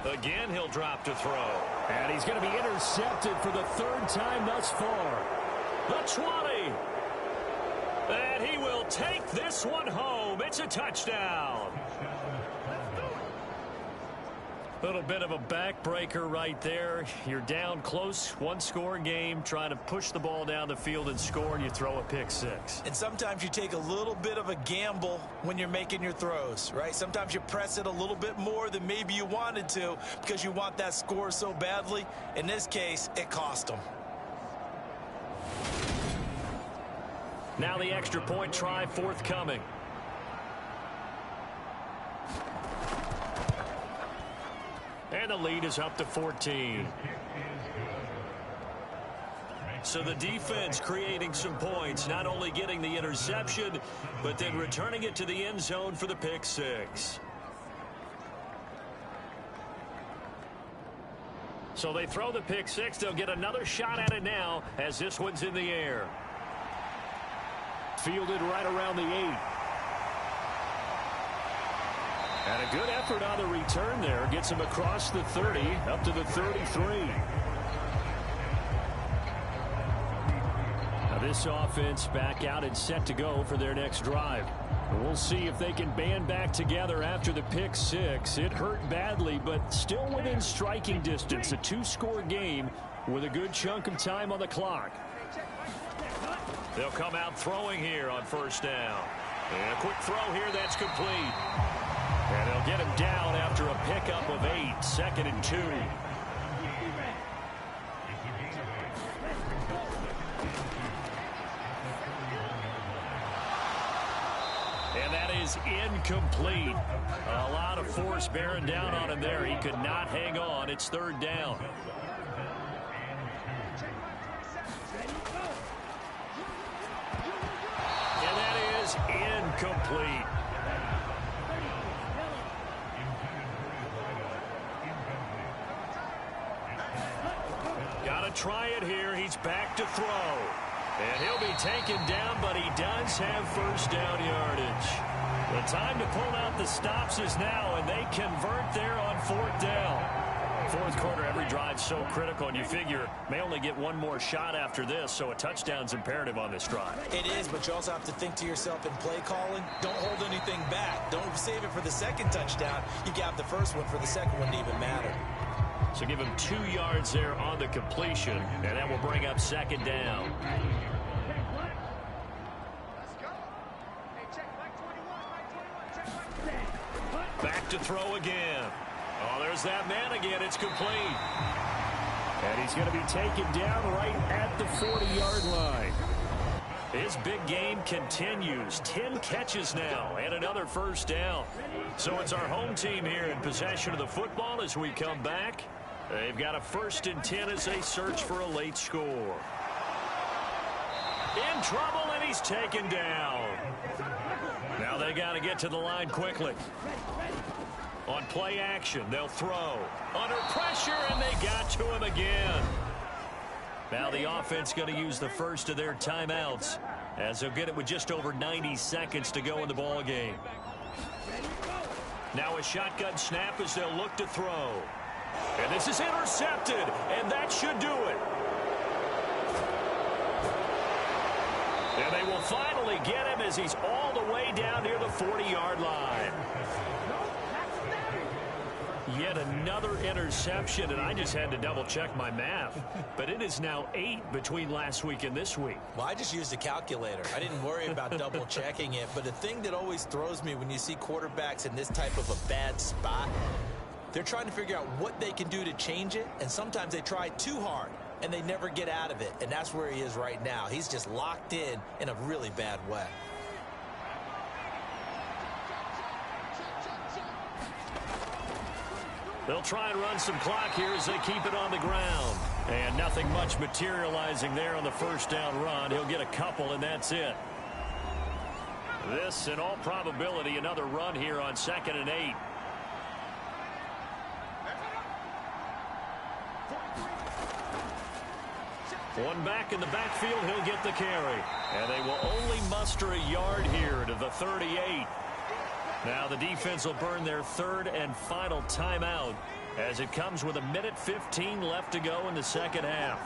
[SPEAKER 7] Again, he'll drop to throw.
[SPEAKER 5] And he's going to be intercepted for the 3rd time thus far.
[SPEAKER 7] The 20. And he will take this one home. It's a touchdown. Little bit of a backbreaker right there. You're down close, 1-score game, trying to push the ball down the field and score, and you throw a pick 6.
[SPEAKER 6] And sometimes you take a little bit of a gamble when you're making your throws, right? Sometimes you press it a little bit more than maybe you wanted to because you want that score so badly. In this case, it cost them.
[SPEAKER 7] Now the extra point try forthcoming. And the lead is up to 14. So the defense creating some points, not only getting the interception, but then returning it to the end zone for the pick 6. So they throw the pick 6. They'll get another shot at it now as this one's in the air. Fielded right around the 8. And a good effort on the return there. Gets him across the 30, up to the 33. Now this offense back out and set to go for their next drive. We'll see if they can band back together after the pick 6. It hurt badly, but still within striking distance. A 2-score game with a good chunk of time on the clock. They'll come out throwing here on 1st down. And a quick throw here that's complete. And they'll get him down after a pickup of 8, 2nd and 2. And that is incomplete. A lot of force bearing down on him there. He could not hang on. It's 3rd down. And that is incomplete. Got to try it here. He's back to throw. And he'll be taken down, but he does have 1st down yardage. The time to pull out the stops is now, and they convert there on 4th down. 4th quarter, every drive so critical, and you figure may only get one more shot after this, so a touchdown's imperative on this drive.
[SPEAKER 6] It is, but you also have to think to yourself in play calling, don't hold anything back. Don't save it for the 2nd touchdown. You got the 1st one for the 2nd one to even matter.
[SPEAKER 7] So give him 2 yards there on the completion, and that will bring up 2nd down. Back
[SPEAKER 5] look to throw again. Oh, there's that man again. It's complete.
[SPEAKER 7] And he's going to be taken down right at the 40-yard line. His big game continues. 10 catches now and another first down. So it's our home team here in possession of the football as we come back. They've got a 1st and 10 as they search for a late score. In trouble, and he's taken down. Now they got to get to the line quickly. On play action, they'll throw. Under pressure, and they got to him again. Now the offense going to use the first of their timeouts as they'll get it with just over 90 seconds to go in the ball game. Now a shotgun snap as they'll look to throw. And this is intercepted, and that should do it. And they will finally get him as he's all the way down near the 40-yard line. Yet another interception, and I just had to double-check my math. But it is now 8 between last week and this week.
[SPEAKER 6] Well, I just used a calculator. I didn't worry about double-checking it. But the thing that always throws me when you see quarterbacks in this type of a bad spot, they're trying to figure out what they can do to change it, and sometimes they try too hard, and they never get out of it. And that's where he is right now. He's just locked in a really bad way.
[SPEAKER 5] They'll try and run some clock here as they keep it on the ground. And nothing much materializing there on the first down run. He'll get a couple, and that's it. This, in all probability, another run here on 2nd and 8. One back in the backfield, he'll get the carry. And they will only muster a yard here to the 38. Now the defense will burn their 3rd and final timeout as it comes with 1:15 left to go in the second half.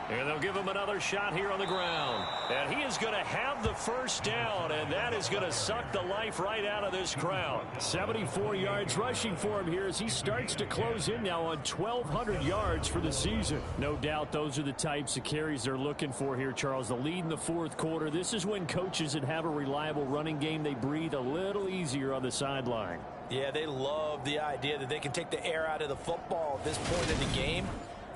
[SPEAKER 5] And they'll give him another shot here on the ground. And he is going to have the first down, and that is going to suck the life right out of this crowd.
[SPEAKER 7] 74 yards rushing for him here as he starts to close in now on 1,200 yards for the season. No doubt those are the types of carries they're looking for here, Charles. The lead in the 4th quarter. This is when coaches that have a reliable running game, they breathe a little easier on the sideline.
[SPEAKER 6] Yeah, they love the idea that they can take the air out of the football at this point in the game.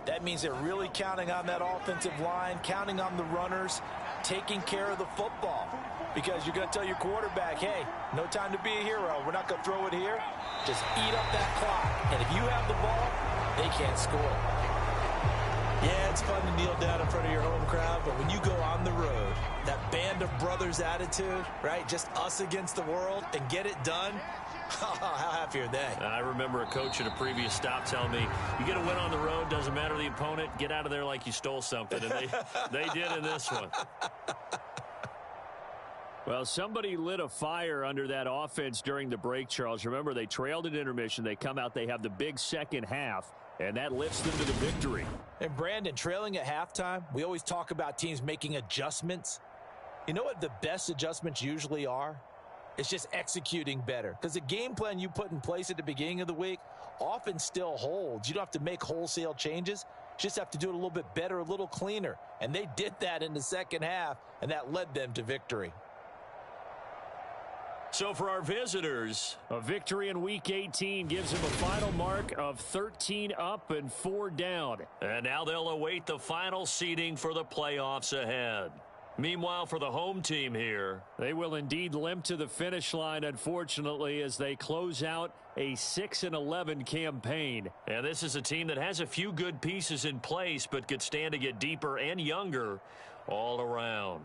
[SPEAKER 6] That means they're really counting on that offensive line, counting on the runners, taking care of the football. Because you're going to tell your quarterback, hey, no time to be a hero. We're not going to throw it here. Just eat up that clock. And if you have the ball, they can't score. Yeah, it's fun to kneel down in front of your home crowd, but when you go on the road, that band of brothers attitude, right, just us against the world and get it done, how happy are they?
[SPEAKER 5] I remember a coach at a previous stop telling me, you get a win on the road, doesn't matter the opponent, get out of there like you stole something. And they did in this one.
[SPEAKER 7] Well, somebody lit a fire under that offense during the break, Charles. Remember, they trailed at intermission. They come out, they have the big second half, and that lifts them to the victory.
[SPEAKER 6] And, Brandon, trailing at halftime, we always talk about teams making adjustments. You know what the best adjustments usually are? It's just executing better. Because the game plan you put in place at the beginning of the week often still holds. You don't have to make wholesale changes. You just have to do it a little bit better, a little cleaner. And they did that in the second half, and that led them to victory.
[SPEAKER 5] So for our visitors,
[SPEAKER 7] a victory in Week 18 gives them a final mark of 13 up and 4 down.
[SPEAKER 5] And now they'll await the final seeding for the playoffs ahead. Meanwhile, for the home team here,
[SPEAKER 7] they will indeed limp to the finish line, unfortunately, as they close out a 6-11 campaign.
[SPEAKER 5] And this is a team that has a few good pieces in place, but could stand to get deeper and younger all around.